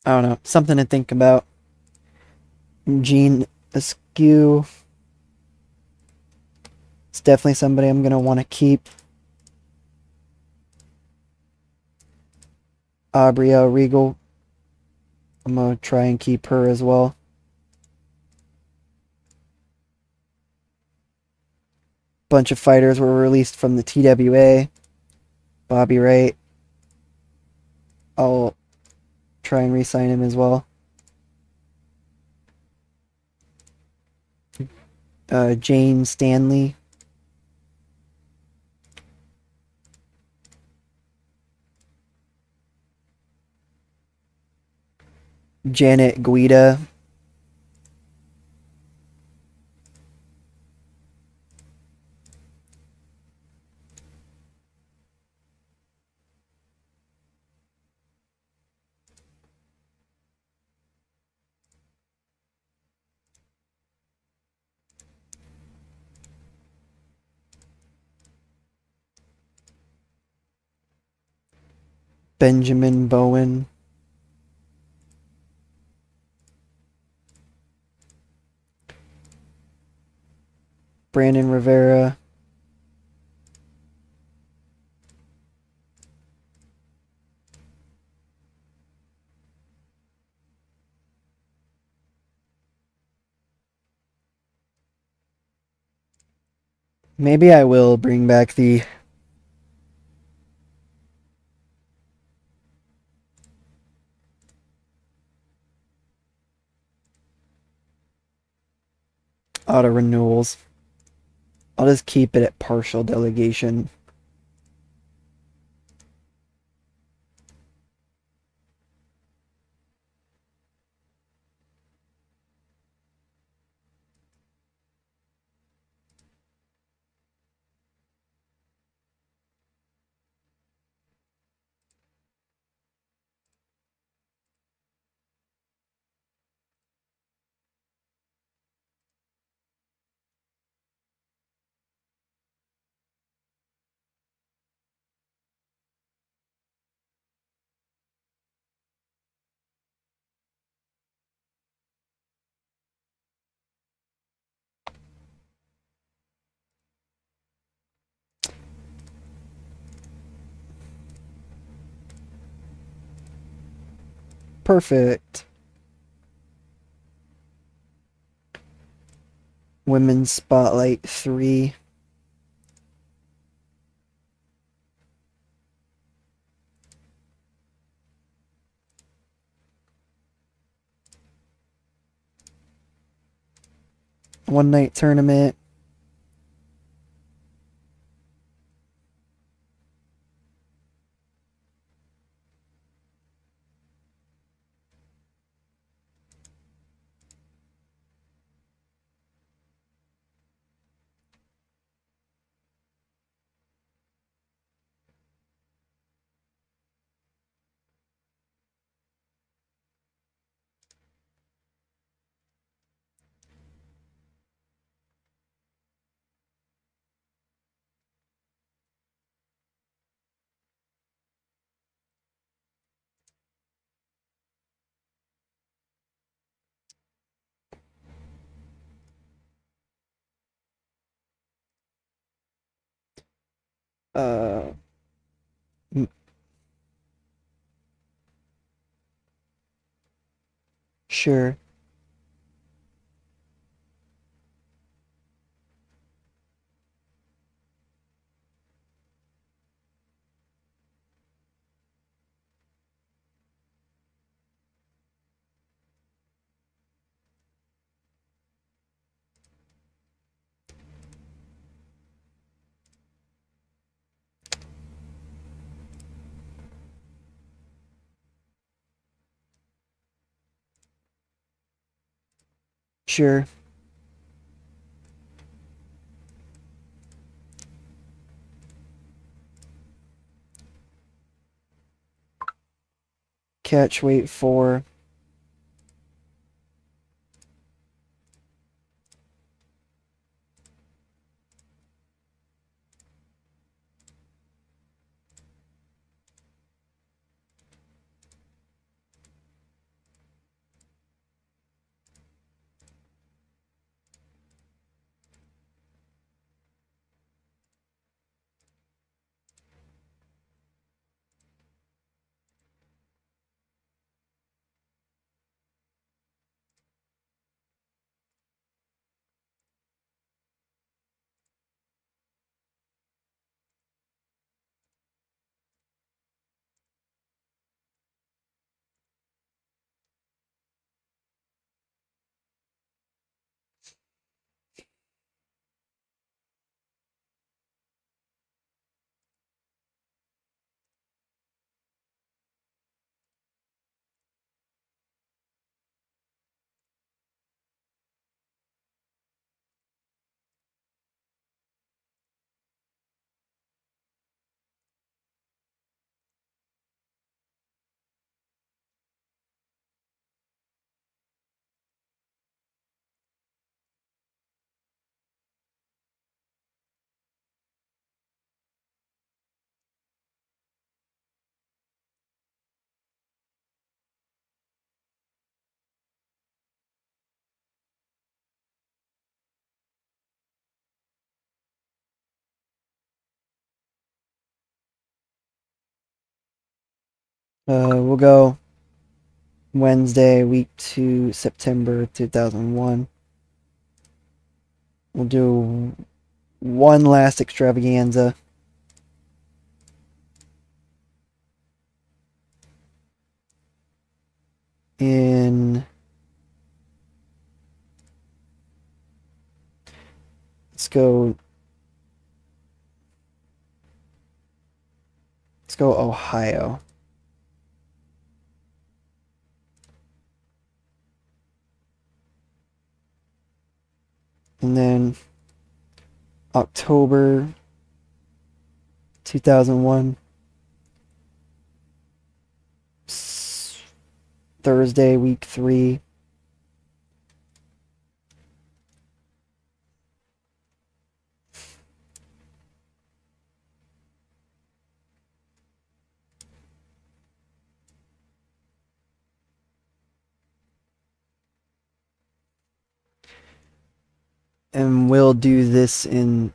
I don't know, something to think about. Gene Askew. It's definitely somebody I'm going to want to keep. Abria Regal. I'm going to try and keep her as well. Bunch of fighters were released from the TWA. Bobby Wright. I'll try and re-sign him as well. Jane Stanley. Janet Guida. Benjamin Bowen. Brandon Rivera. Maybe I will bring back the auto renewals. I'll just keep it at partial delegation. Perfect. Women's Spotlight 3. One night tournament. Uh, sure. Sure. Catch weight 4. We'll go Wednesday, week 2, September 2001. We'll do one last extravaganza. In go. Let's go Ohio. And then October 2001. Thursday, week 3. And we'll do this in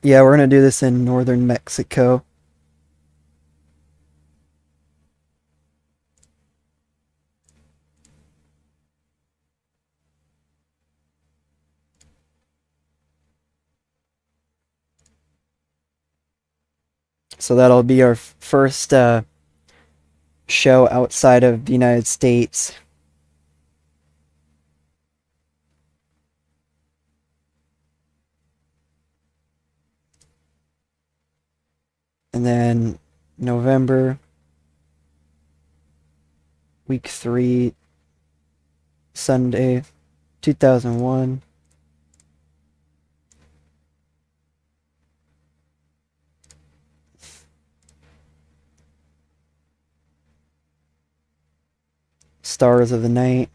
yeah, we're gonna do this in northern Mexico. So that'll be our first show outside of the United States. And then November, week 3, Sunday, 2001. Stars of the Night.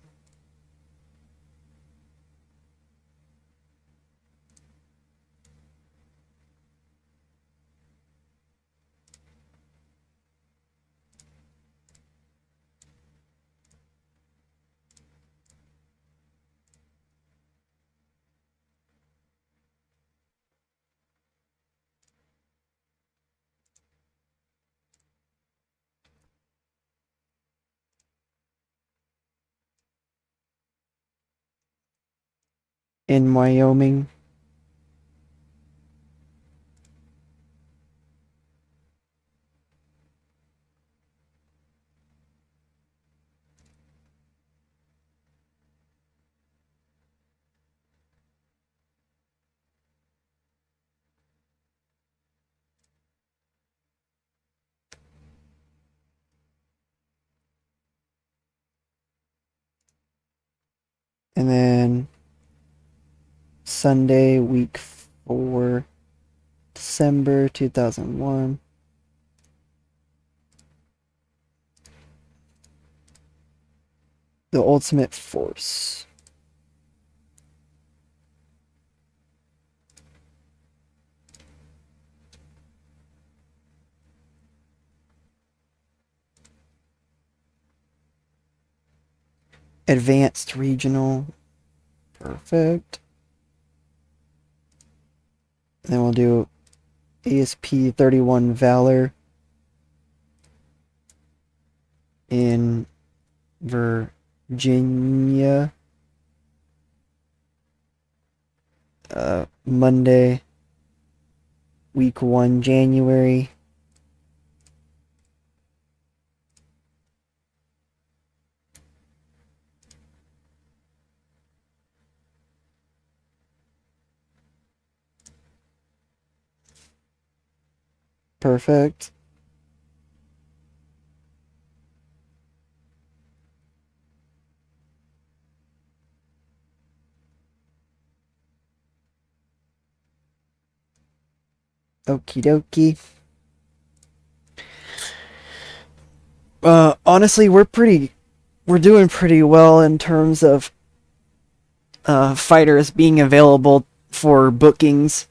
In Wyoming. And then Sunday, week 4, December 2001. The Ultimate Force. Advanced Regional. Perfect. And then we'll do ASP 31 Valor in Virginia. Monday, week 1, January. Perfect. Okie dokie. Honestly, we're doing pretty well in terms of fighters being available for bookings.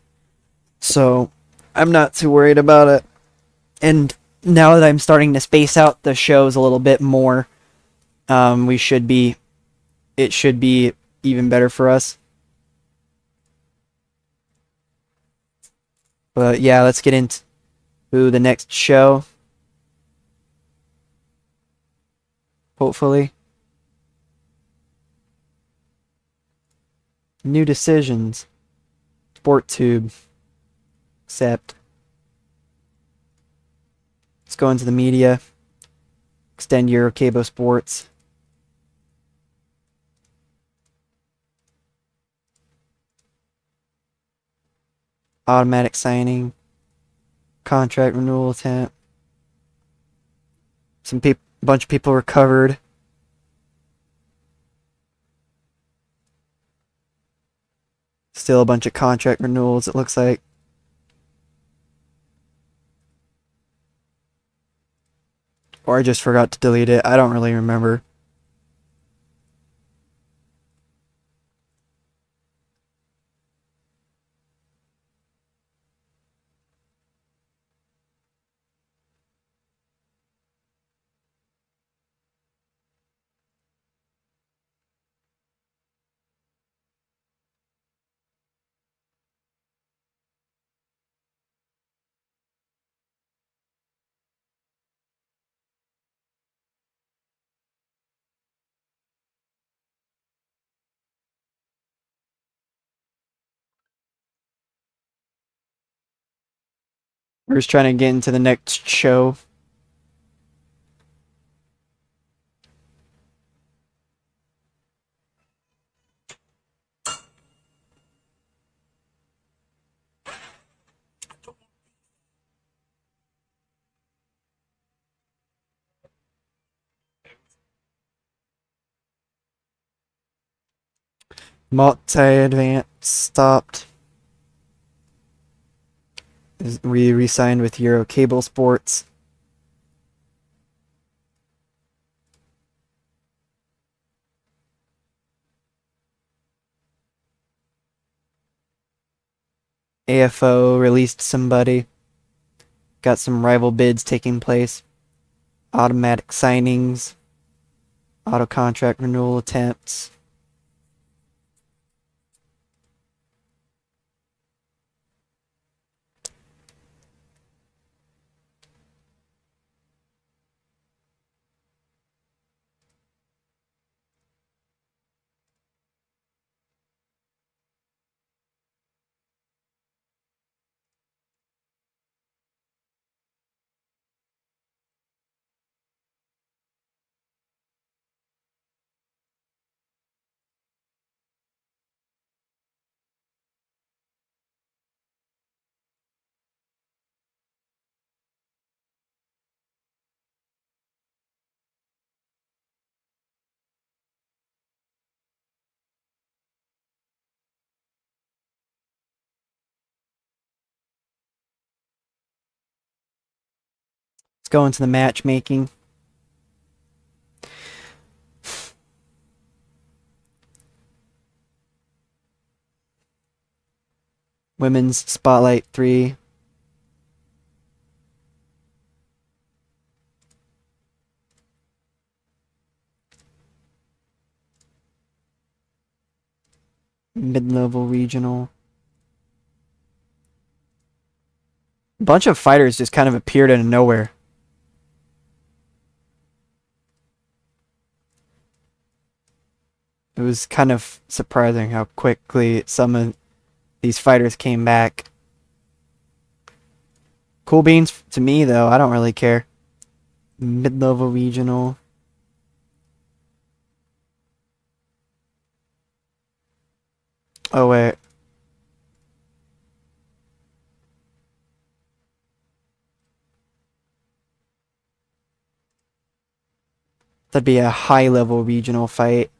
So I'm not too worried about it. And now that I'm starting to space out the shows a little bit more, it should be even better for us. But yeah, let's get into the next show. Hopefully. New decisions. SportTube. Accept. Let's go into the media. Extend Eurocable Sports. Automatic signing. Contract renewal attempt. Bunch of people recovered. Still a bunch of contract renewals, it looks like. Or I just forgot to delete it. I don't really remember. We're just trying to get into the next show. Multi-advance stopped. We re-signed with Eurocable Sports. AFO released somebody. Got some rival bids taking place. Automatic signings. Auto contract renewal attempts. Let's go into the matchmaking. Women's Spotlight 3. Mid-level regional. A bunch of fighters just kind of appeared out of nowhere. It was kind of surprising how quickly some of these fighters came back. Cool beans to me, though. I don't really care. Mid-level regional. Oh, wait. That'd be a high-level regional fight.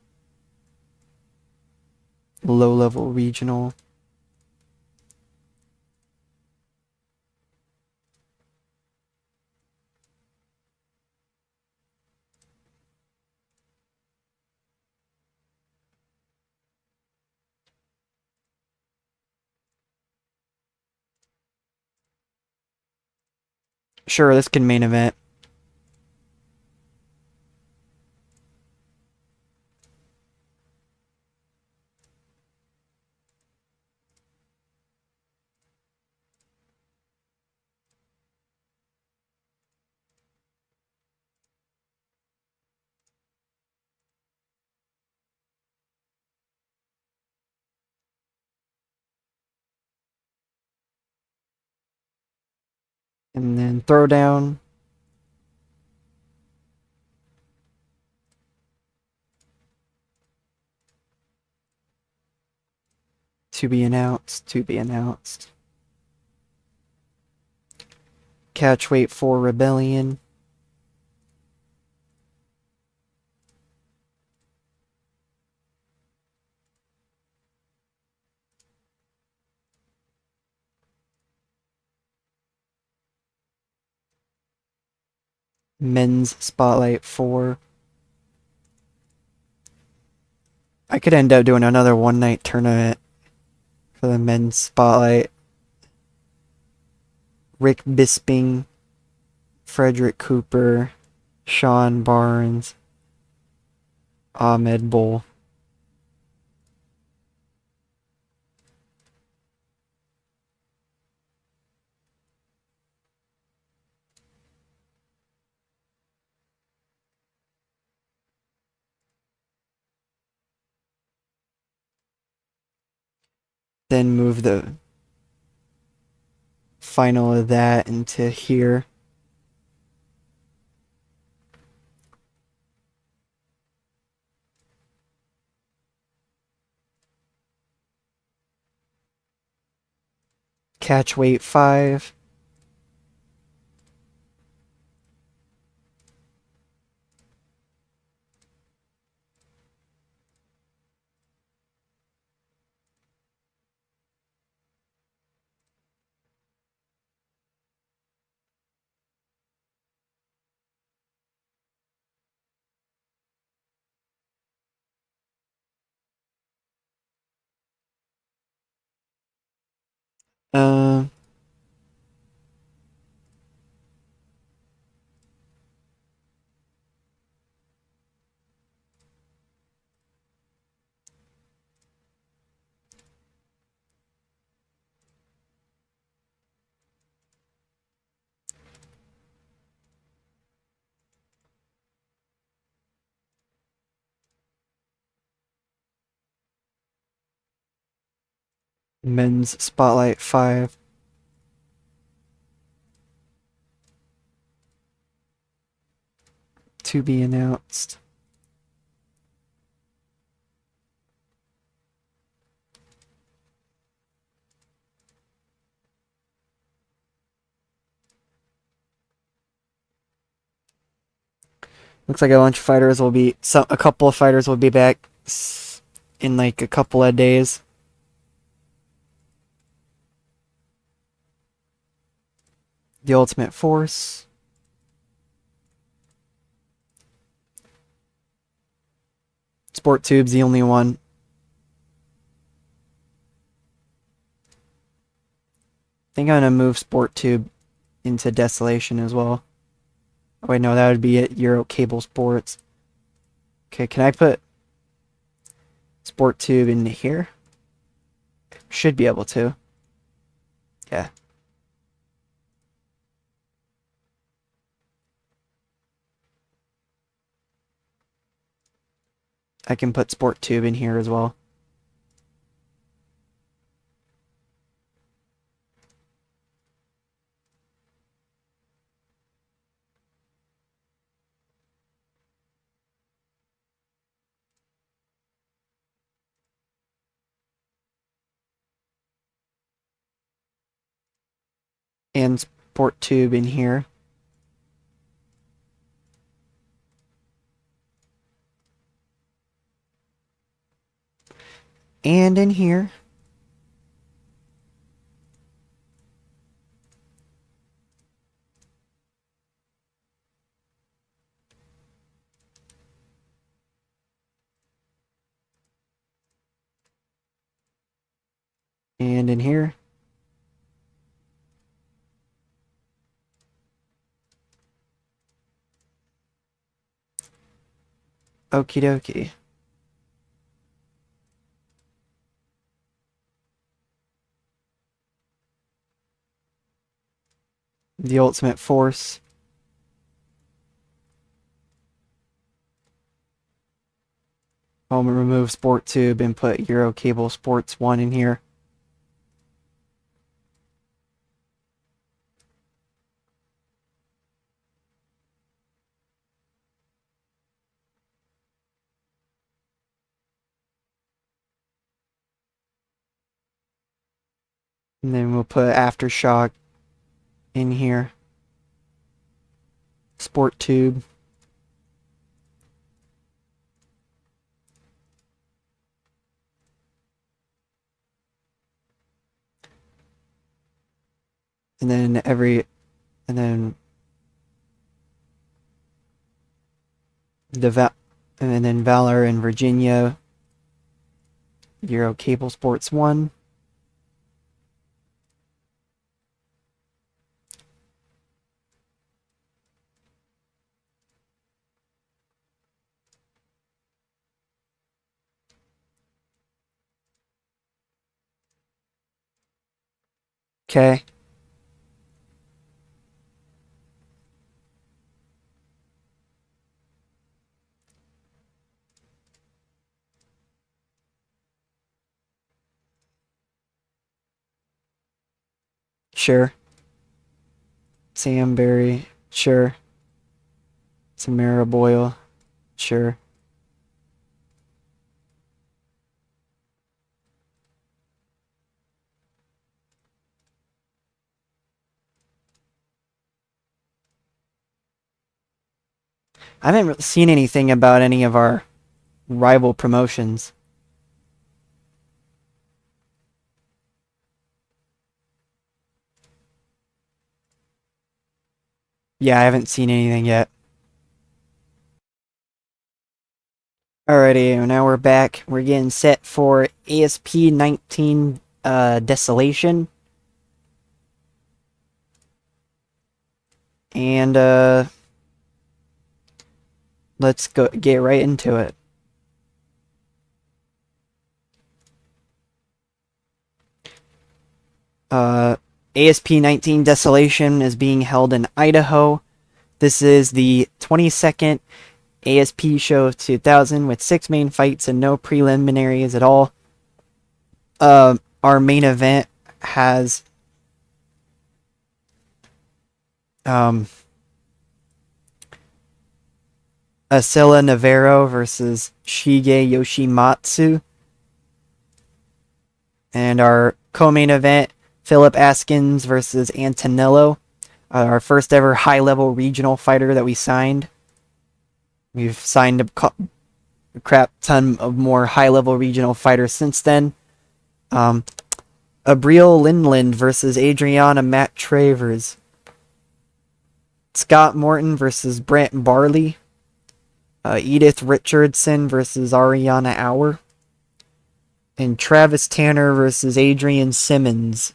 Low-level regional. Sure, this can main event. And then throw down. To be announced. To be announced. Catch weight for Rebellion. Men's Spotlight 4. I could end up doing another one-night tournament for the Men's Spotlight. Rick Bisping, Frederick Cooper, Sean Barnes, Ahmed Bull. Then move the final of that into here. Catch weight 5. Uh, Men's Spotlight 5. To be announced. Looks like a bunch of fighters will be, a couple of fighters will be back in like a couple of days. The Ultimate Force. Sport Tube's the only one. I think I'm gonna move Sport Tube into Desolation as well. Oh, wait, no, that would be it. Euro Cable Sports. Okay, can I put Sport Tube in here? Should be able to. Yeah. I can put Sport Tube in here as well. And Sport Tube in here. And in here. And in here. Okie dokie. The Ultimate Force. I'll remove Sport Tube and put Euro Cable Sports 1 in here. And then we'll put Aftershock in here. Sport Tube. And then and then Valor and Virginia. Euro Cable Sports 1. Okay. Sure. Samberry. Sure. Samara Boyle. Sure. I haven't seen anything about any of our rival promotions. Yeah, I haven't seen anything yet. Alrighty, now we're back. We're getting set for ASP 19 Desolation. And let's go get right into it. ASP 19 Desolation is being held in Idaho. This is the 22nd ASP show of 2000 with 6 main fights and no preliminaries at all. Our main event has Asila Navarro versus Shige Yoshimatsu. And our co-main event, Philip Askins versus Antonello, our first ever high-level regional fighter that we signed. We've signed a crap ton of more high-level regional fighters since then. Abriel Lindland versus Adriana Matt Travers. Scott Morton versus Brent Barley. Edith Richardson versus Ariana Auer. And Travis Tanner versus Adrian Simmons.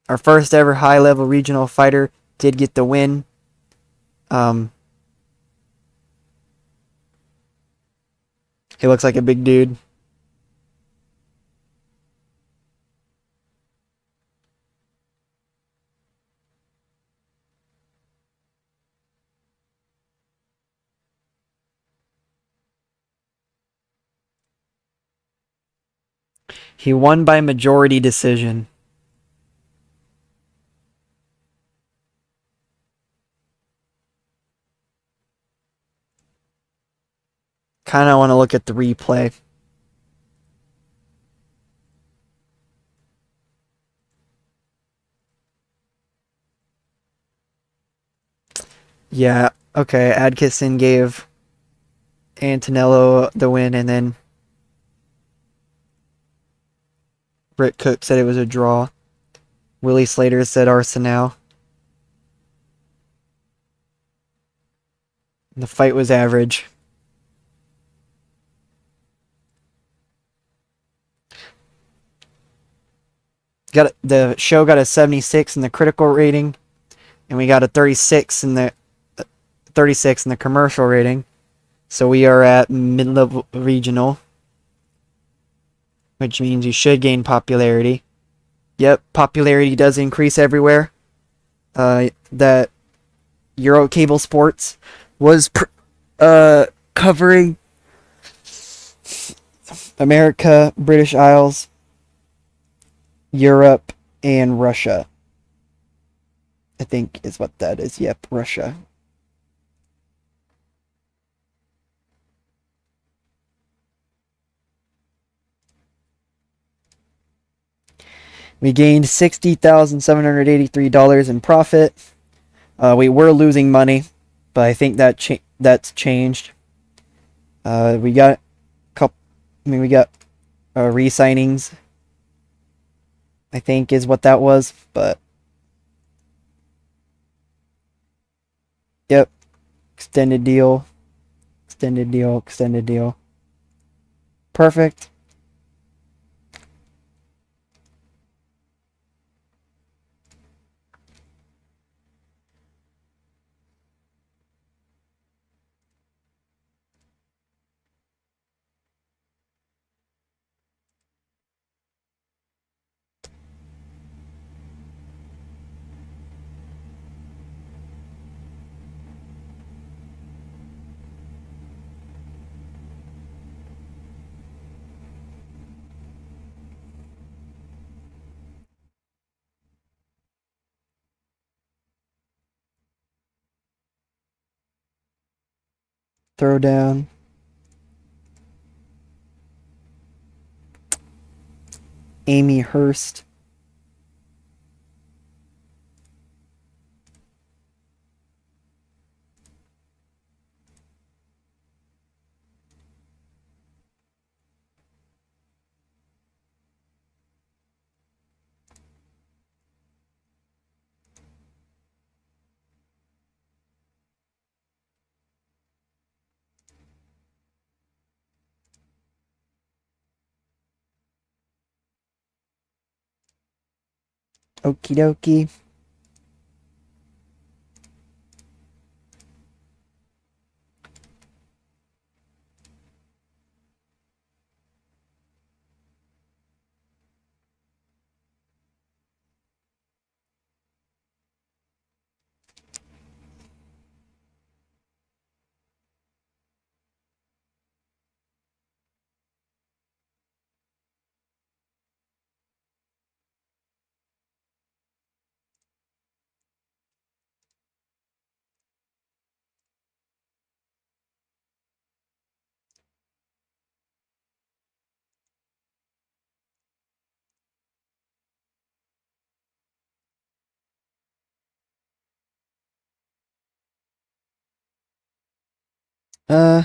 Our first ever high-level regional fighter did get the win. He looks like a big dude. He won by majority decision. Kind of want to look at the replay. Yeah, okay. Adkisson gave Antonello the win, and then Rick Cook said it was a draw. Willie Slater said Arsenal. The fight was average. The show got a 76 in the critical rating, and we got a 36 in the commercial rating. So we are at mid-level regional, which means you should gain popularity. Yep, popularity does increase everywhere. That Euro Cable Sports was covering America, British Isles, Europe, and Russia. I think is what that is. Yep, Russia. We gained $60,783 in profit. We were losing money, but I think that's changed. We got we got re-signings, I think is what that was, but yep, extended deal, extended deal, extended deal. Perfect. Throw down. Amy Hurst. Okie dokie. Uh,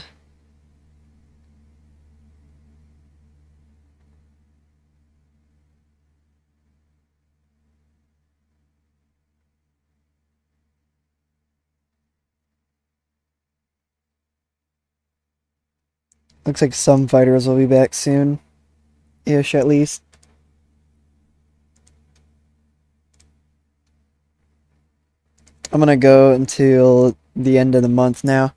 looks like some fighters will be back soon, ish at least. I'm gonna go until the end of the month now.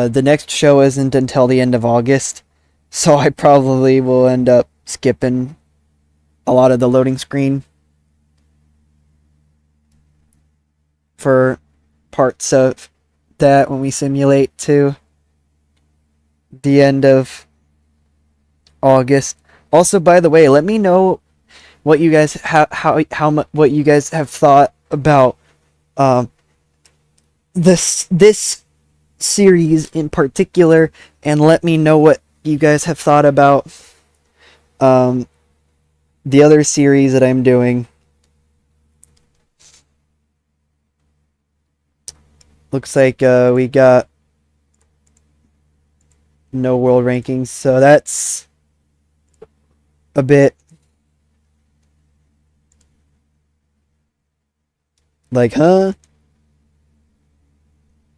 The next show isn't until the end of August, so I probably will end up skipping a lot of the loading screen for parts of that when we simulate to the end of August. Also, by the way, let me know what you guys what you guys have thought about this series in particular, and let me know what you guys have thought about the other series that I'm doing. Looks like we got no world rankings, so that's a bit like, huh?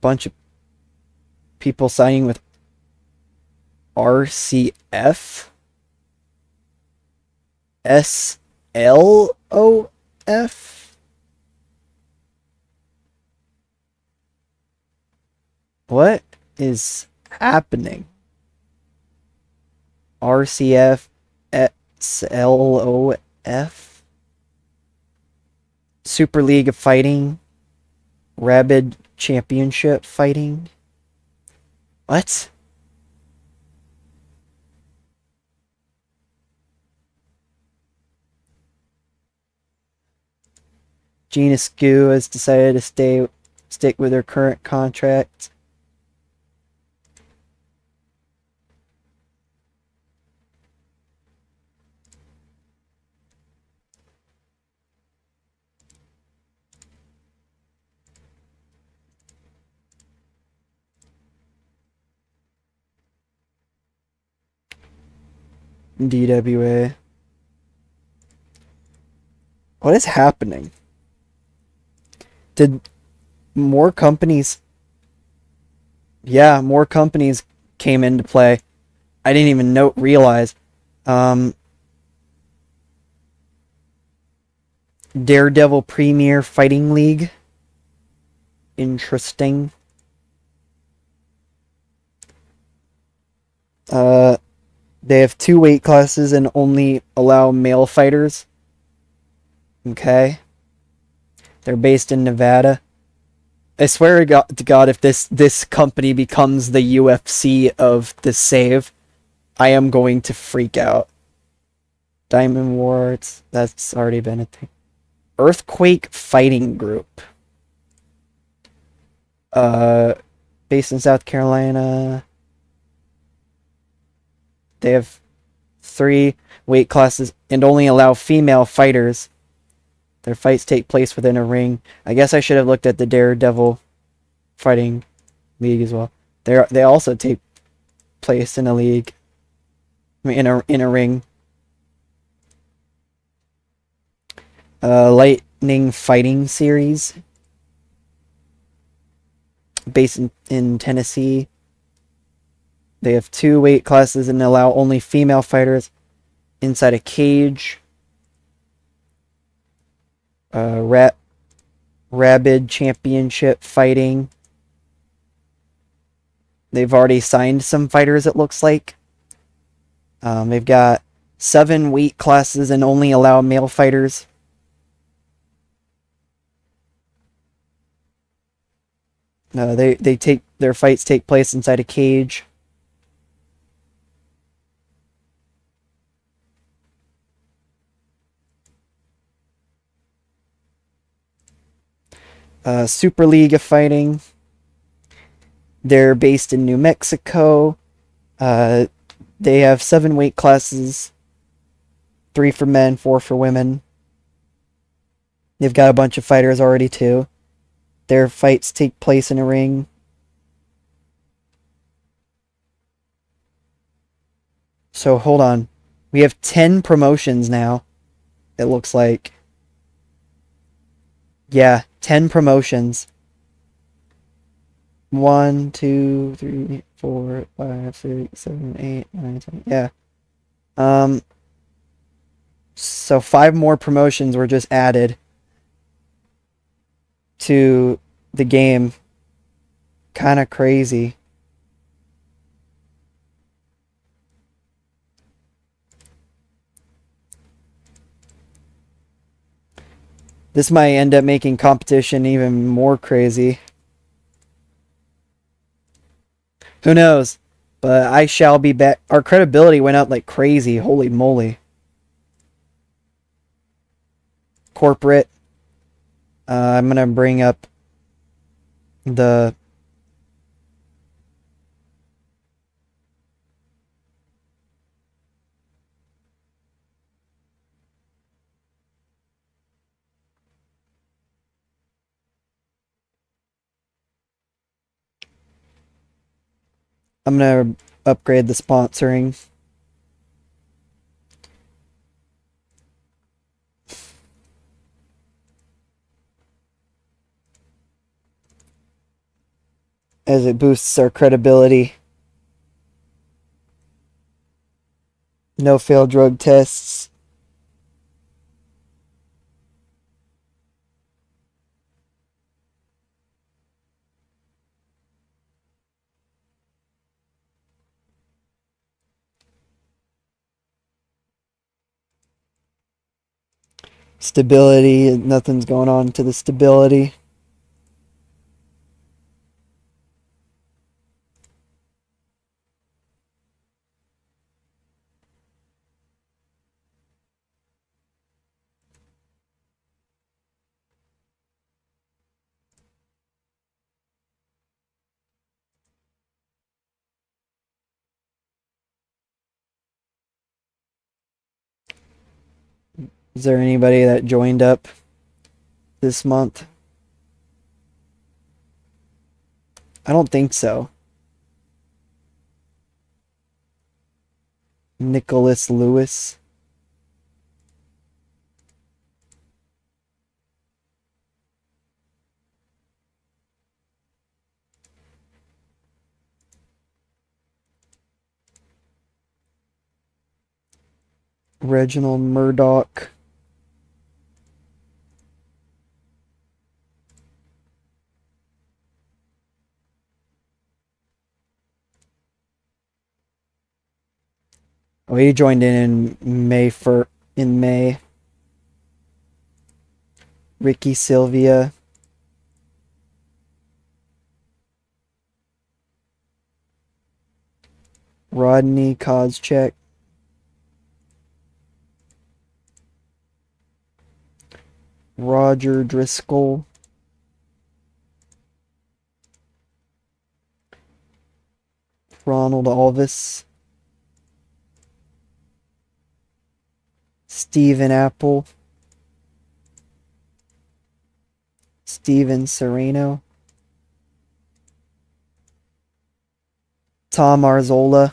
Bunch of people signing with RCF? SLOF? What is happening? RCF SLOF? Super League of Fighting? Rabid Championship Fighting? What? Gina Skoo has decided to stick with her current contract. DWA. What is happening? Did more companies... Yeah, more companies came into play. I didn't even realize. Daredevil Premier Fighting League. Interesting. They have 2 weight classes and only allow male fighters. Okay. They're based in Nevada. I swear to God, if this company becomes the UFC of the save, I am going to freak out. Diamond Wars, that's already been a thing. Earthquake Fighting Group. Based in South Carolina. They have 3 weight classes and only allow female fighters. Their fights take place within a ring. I guess I should have looked at the Daredevil Fighting League as well. They also take place in a league. I mean, in a ring. Lightning Fighting Series. Based in Tennessee. They have 2 weight classes and allow only female fighters inside a cage. Rabid Championship Fighting. They've already signed some fighters, it looks like. They've got 7 weight classes and only allow male fighters. Their fights take place inside a cage. Super League of Fighting. They're based in New Mexico. They have 7 weight classes. 3 for men, 4 for women. They've got a bunch of fighters already too. Their fights take place in a ring. So hold on. We have 10 promotions now. It looks like. Yeah, 10 promotions. 1, 2, 3, 4, 5, 6, 7, 8, 9, 10. Yeah. So 5 more promotions were just added to the game. Kind of crazy. This might end up making competition even more crazy. Who knows? But I shall be back. Our credibility went up like crazy. Holy moly. Corporate. I'm going to bring up the... I'm going to upgrade the sponsoring. As it boosts our credibility. No failed drug tests. Stability. Nothing's going on to the stability. Is there anybody that joined up this month? I don't think so. Nicholas Lewis. Reginald Murdoch. Oh, he joined in May. Ricky Sylvia. Rodney Kozchek. Roger Driscoll. Ronald Alvis. Stephen Apple. Steven Sereno. Tom Arzola.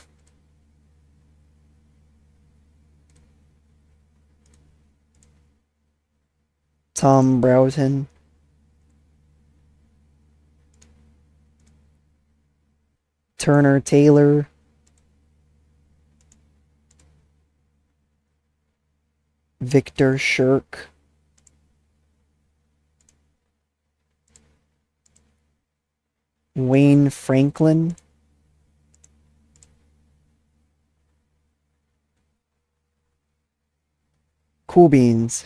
Tom Broughton. Turner Taylor. Victor Shirk. Wayne Franklin. Cool Beans.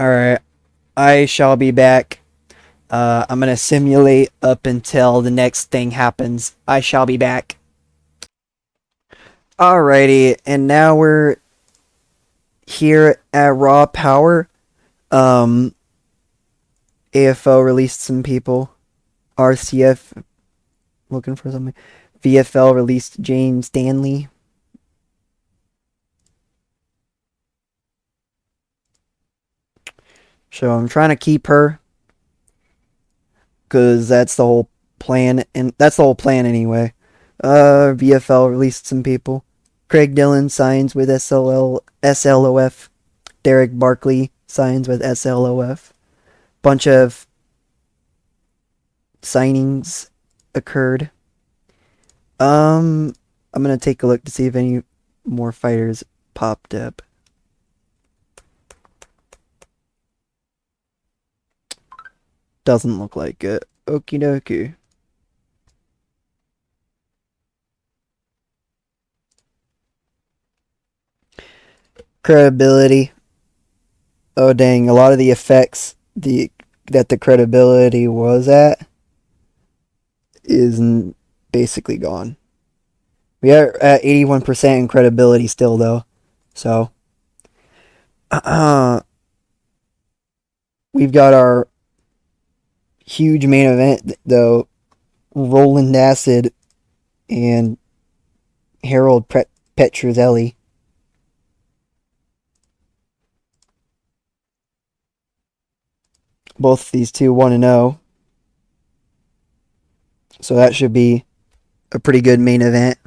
Alright, I shall be back. I'm gonna simulate up until the next thing happens. I shall be back. Alrighty, and now we're here at Raw Power. AFO released some people. RCF looking for something. VFL released James Stanley. So I'm trying to keep her because that's the whole plan, and that's the whole plan anyway. VFL released some people. Craig Dillon signs with SLOF. Derek Barkley signs with SLOF. Bunch of signings occurred. I'm gonna take a look to see if any more fighters popped up. Doesn't look like it. Okie dokie. Credibility. Oh dang, a lot of the effects that the credibility was at is basically gone. We are at 81% in credibility still though. So we've got our huge main event though. Roland Acid and Harold Petrozelli. Both these two 1-0. So that should be a pretty good main event.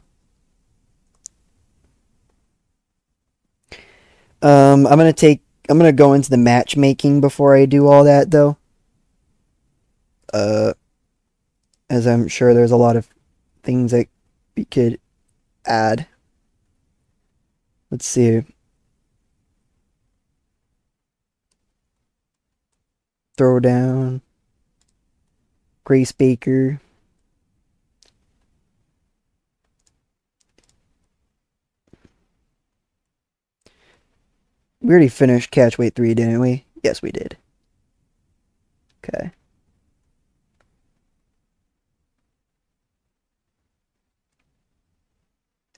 I'm gonna go into the matchmaking before I do all that though. As I'm sure there's a lot of things that we could add. Let's see. Throwdown. Grace Baker. We already finished Catchweight 3, didn't we? Yes, we did. Okay.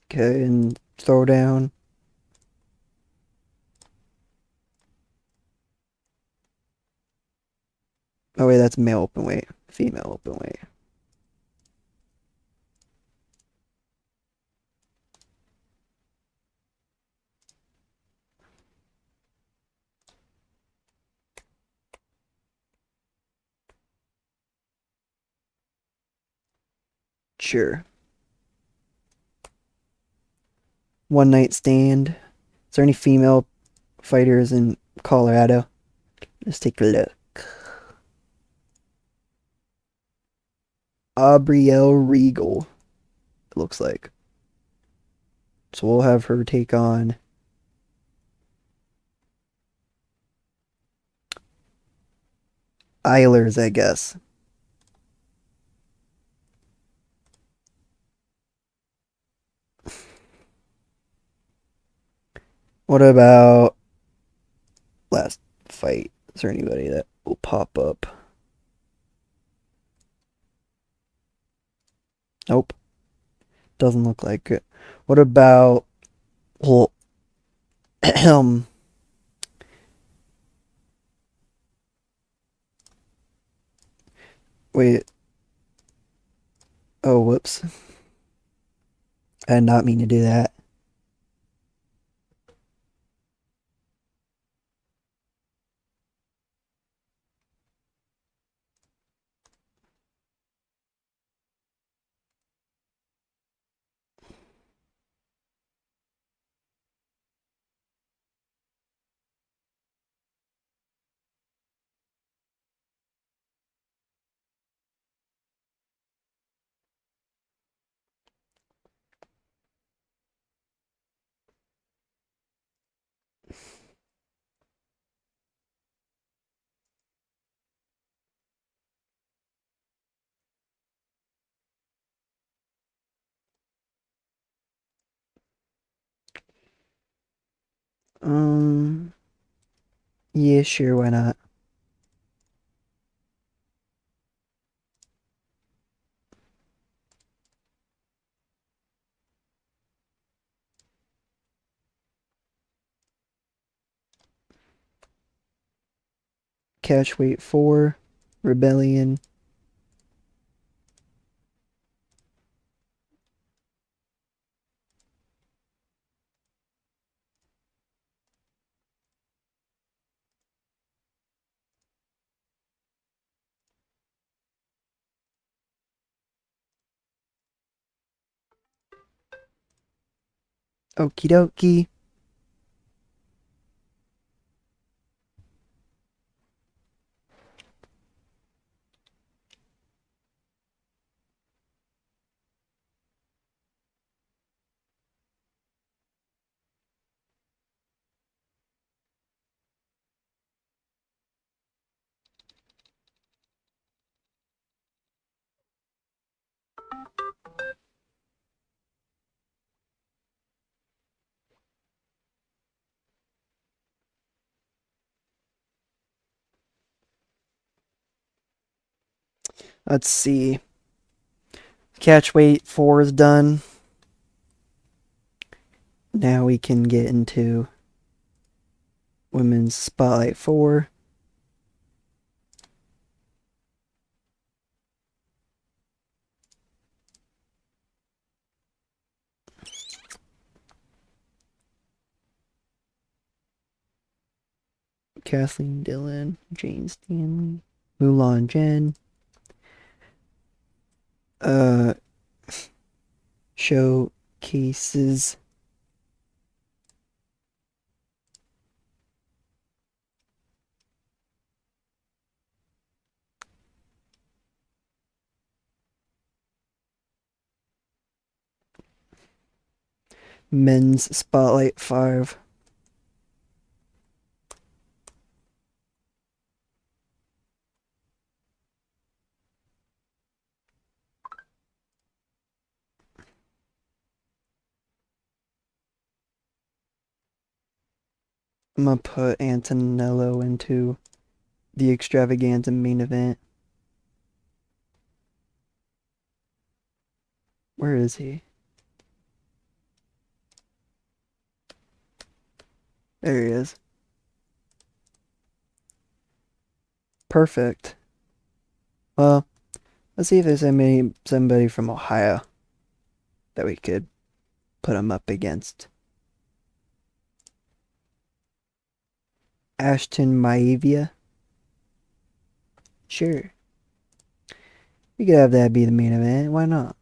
Okay, and Throwdown. Oh wait, that's male open weight. Female open weight. Sure. One night stand. Is there any female fighters in Colorado? Let's take a look. Aubrielle Regal, it looks like. So we'll have her take on Eilers, I guess. What about last fight? Is there anybody that will pop up? Nope. Doesn't look like it. What about, well, wait. Oh, whoops. I did not mean to do that. Um, yeah, sure, why not? Catch weight 4, Rebellion. Okie dokie. Let's see. Catch weight 4 is done. Now we can get into women's spotlight 4. Kathleen Dillon, Jane Stanley, Mulan Jen, uh, showcases men's spotlight 5. I'm gonna put Antonello into the extravaganza main event. Where is he? There he is. Perfect. Well, let's see if there's somebody from Ohio that we could put him up against. Ashton Maivia. Sure. We could have that be the main event. Why not?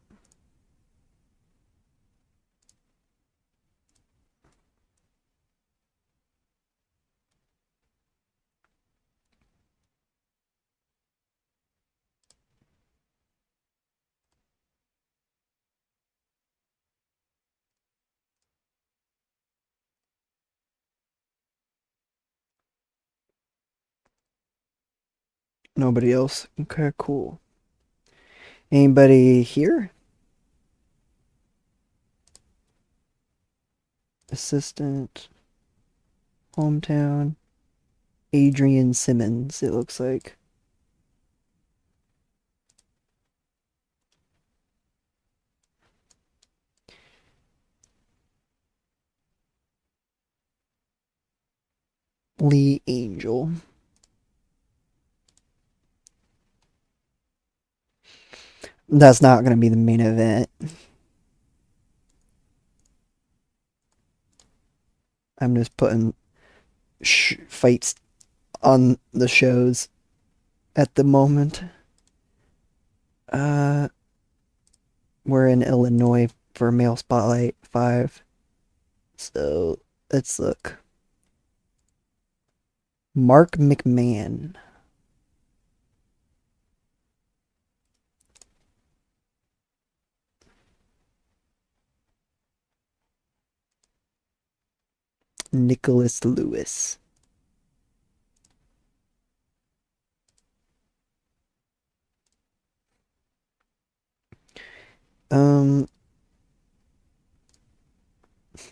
Nobody else. Okay, cool. Anybody here? Assistant, hometown, Adrian Simmons, it looks like. Lee Angel. That's not going to be the main event. I'm just putting fights on the shows at the moment. We're in Illinois for Male Spotlight 5. So let's look. Mark McMahon. Nicholas Lewis. Um, is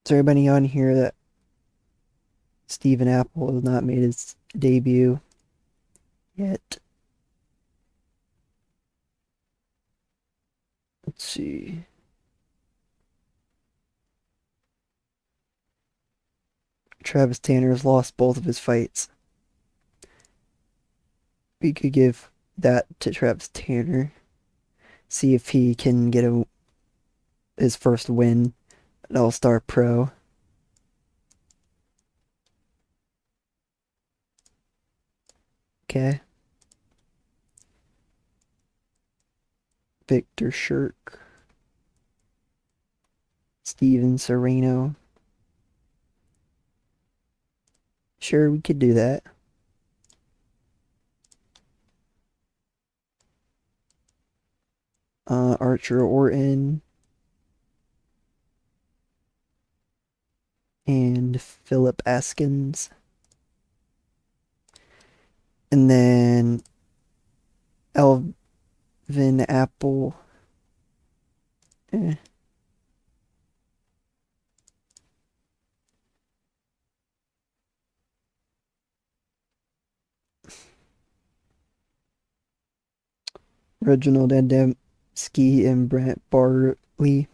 there anybody on here that Stephen Apple has not made his debut yet? Let's see. Travis Tanner has lost both of his fights. We could give that to Travis Tanner. See if he can get his first win at All-Star Pro. Okay. Victor Shirk. Steven Serrano. Sure, we could do that. Archer Orton. And Philip Askins. And then Elvin Apple. Reginald Adamski and Brent Bartley.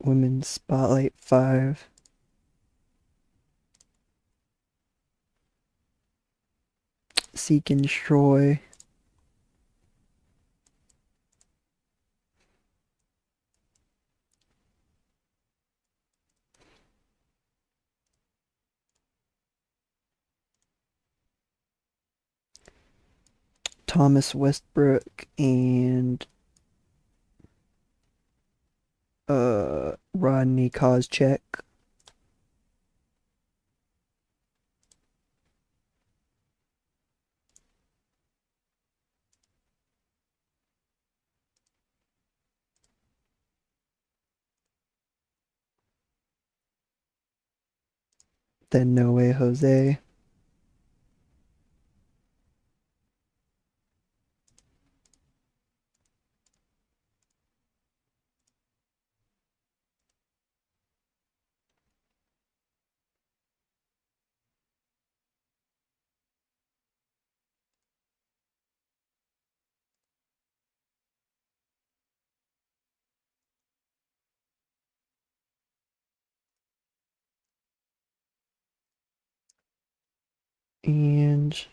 Women's Spotlight 5. Seek and Destroy. Thomas Westbrook and Rodney Kozchek. Then No Way Jose. And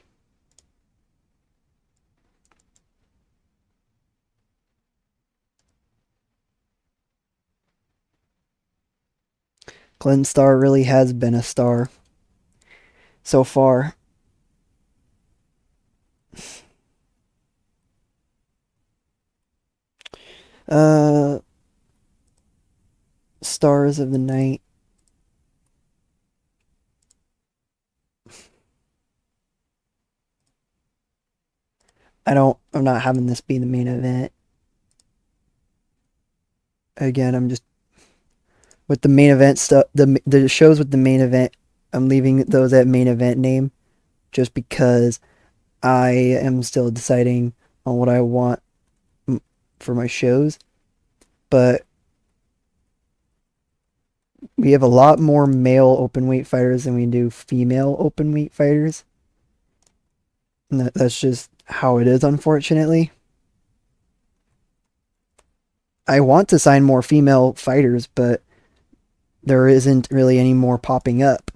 Glenn Starr really has been a star so far. Uh, Stars of the Night. I'm not having this be the main event. Again, I'm just with the main event stuff, the shows with the main event, I'm leaving those at main event name just because I am still deciding on what I want for my shows. But we have a lot more male open weight fighters than we do female open weight fighters. And that's just how it is, unfortunately. I want to sign more female fighters, but there isn't really any more popping up,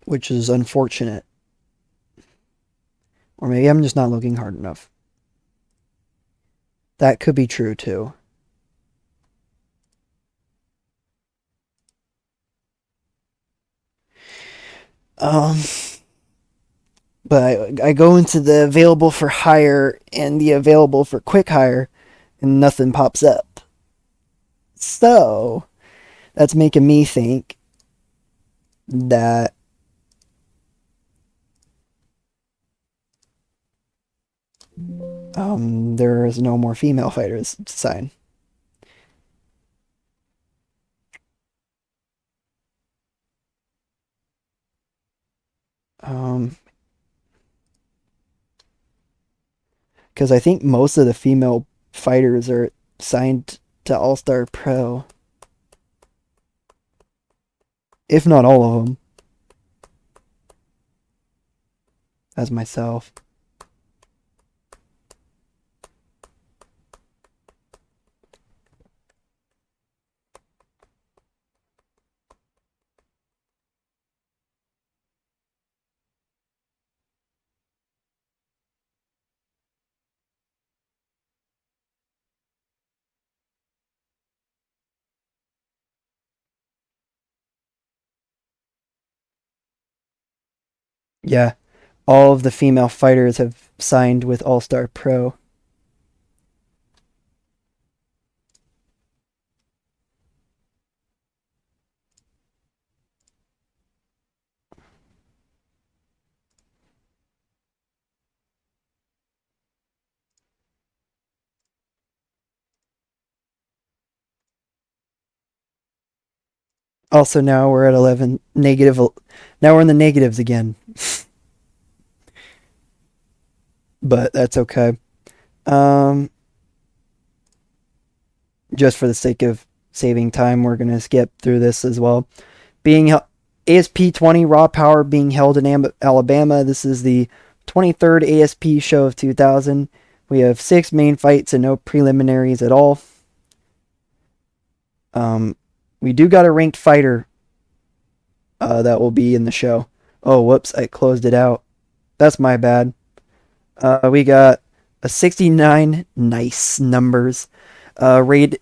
which is unfortunate. Or maybe I'm just not looking hard enough. That could be true too. Um, but I go into the available for hire and the available for quick hire, and nothing pops up. So that's making me think that there is no more female fighters to sign. Because I think most of the female fighters are signed to All Star Pro, if not all of them. As myself. Yeah, all of the female fighters have signed with All Star Pro. Also, now we're at 11 negative. Now we're in the negatives again. But that's okay. Um, just for the sake of saving time, we're going to skip through this as well. Being ASP 20 Raw Power being held in Alabama. This is the 23rd ASP show of 2000. We have 6 main fights and no preliminaries at all. We do got a ranked fighter that will be in the show. Oh, whoops, I closed it out. That's my bad. We got a 69, nice numbers,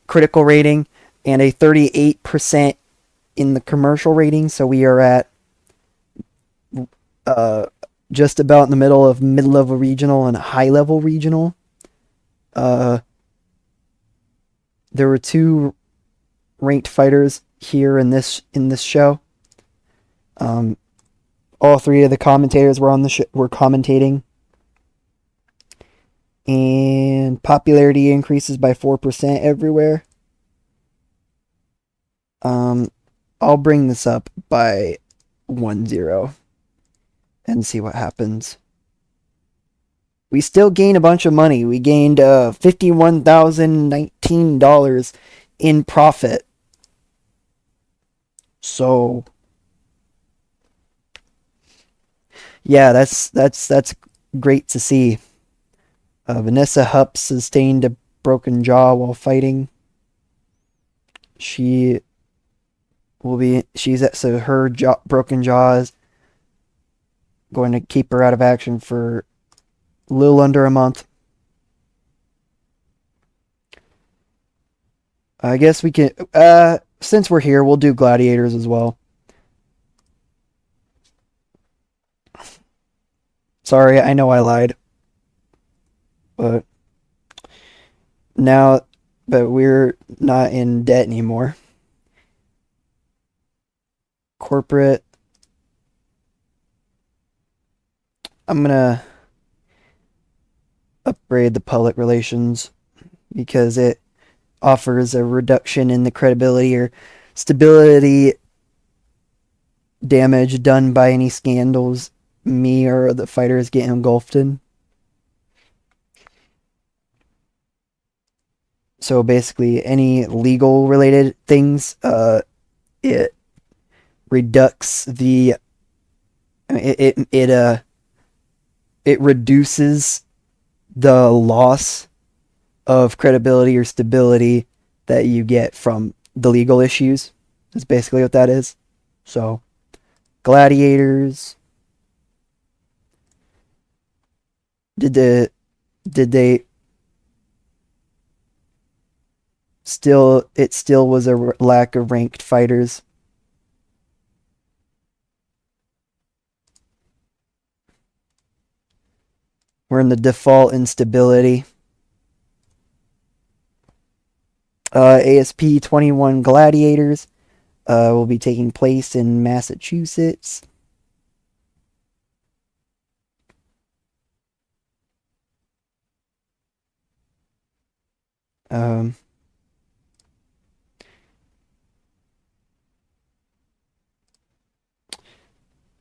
critical rating, and a 38% in the commercial rating. So we are at just about in the middle of mid-level regional and high-level regional. There were 2 ranked fighters here in this show. All 3 of the commentators were on the were commentating, and popularity increases by 4% everywhere. I'll bring this up by 1-0 and see what happens. We still gain a bunch of money. We gained $51,019 in profit. So yeah, that's great to see. Vanessa Hupp sustained a broken jaw while fighting. She's so her broken jaw is going to keep her out of action for a little under a month. I guess we can, since we're here, we'll do gladiators as well. Sorry, I know I lied. But we're not in debt anymore. Corporate. I'm gonna upgrade the public relations because it offers a reduction in the credibility or stability damage done by any scandals me or the fighters get engulfed in. So basically, any legal related things, it reduces the it reduces the loss of credibility or stability that you get from the legal issues. That's basically what that is. So, gladiators. Did they still? It still was a lack of ranked fighters. We're in the default instability. ASP 21 Gladiators will be taking place in Massachusetts.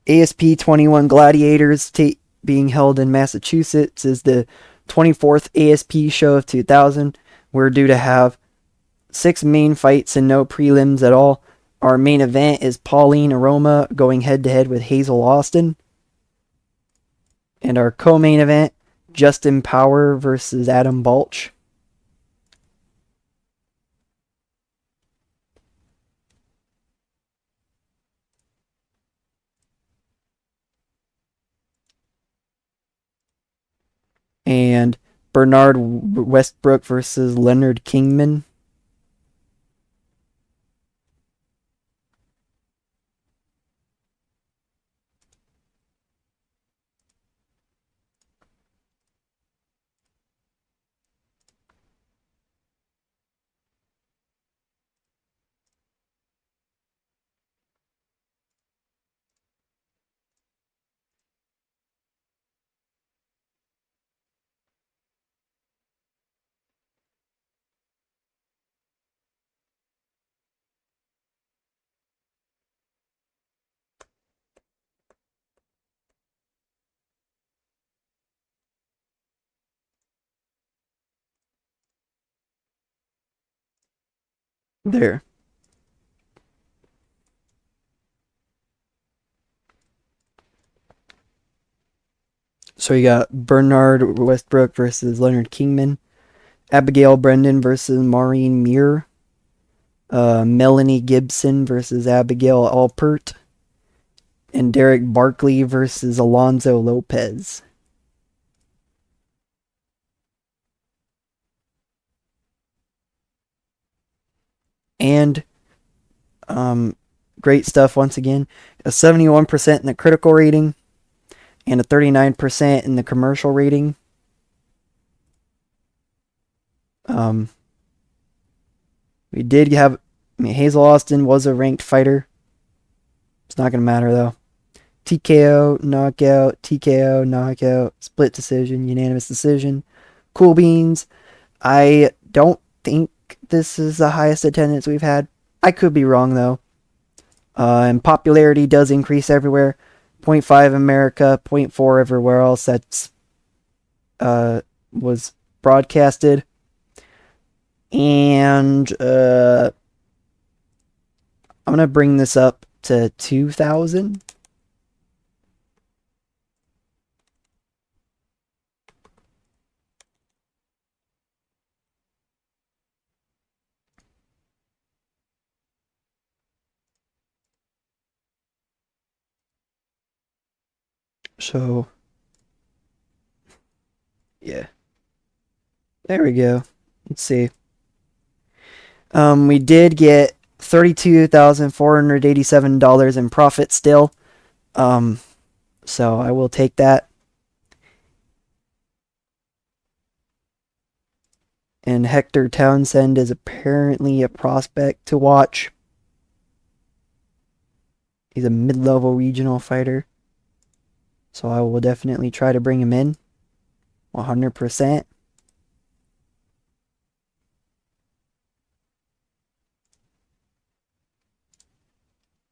ASP 21 Gladiators being held in Massachusetts is the 24th ASP show of 2000. We're due to have 6 main fights and no prelims at all. Our main event is Pauline Aroma going head to head with Hazel Austin. And our co-main event, Justin Power versus Adam Balch. And Bernard Westbrook versus Leonard Kingman. There. So you got Bernard Westbrook versus Leonard Kingman. Abigail Brendan versus Maureen Muir. Melanie Gibson versus Abigail Alpert. And Derek Barkley versus Alonzo Lopez. And great stuff once again. A 71% in the critical rating and a 39% in the commercial rating. We did have, Hazel Austin was a ranked fighter. It's not going to matter though. TKO, knockout, TKO, knockout, split decision, unanimous decision. Cool beans. I don't think this is the highest attendance we've had. I could be wrong though. And popularity does increase everywhere. 0.5 America, 0.4 everywhere else that's was broadcasted. And I'm gonna bring this up to 2,000. So, yeah. There we go. Let's see. We did get $32,487 in profit still. So I will take that. And Hector Townsend is apparently a prospect to watch. He's a mid-level regional fighter. So I will definitely try to bring him in. 100%.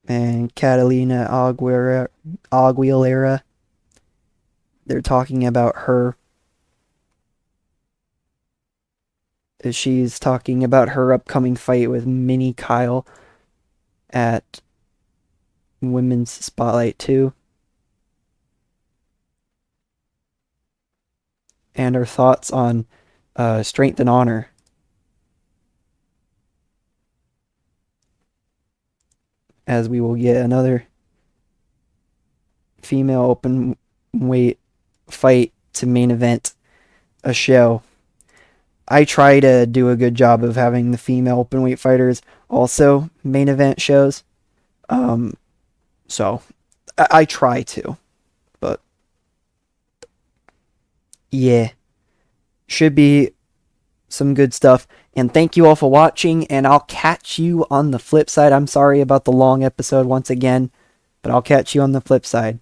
and Catalina Aguilera. They're talking about her. She's talking about her upcoming fight with Minnie Kyle at Women's Spotlight 2. And her thoughts on Strength and Honor. As we will get another female open weight fight to main event a show. I try to do a good job of having the female open weight fighters also main event shows. So I try to, but yeah, should be some good stuff. And thank you all for watching, and I'll catch you on the flip side. I'm sorry about the long episode once again, but I'll catch you on the flip side.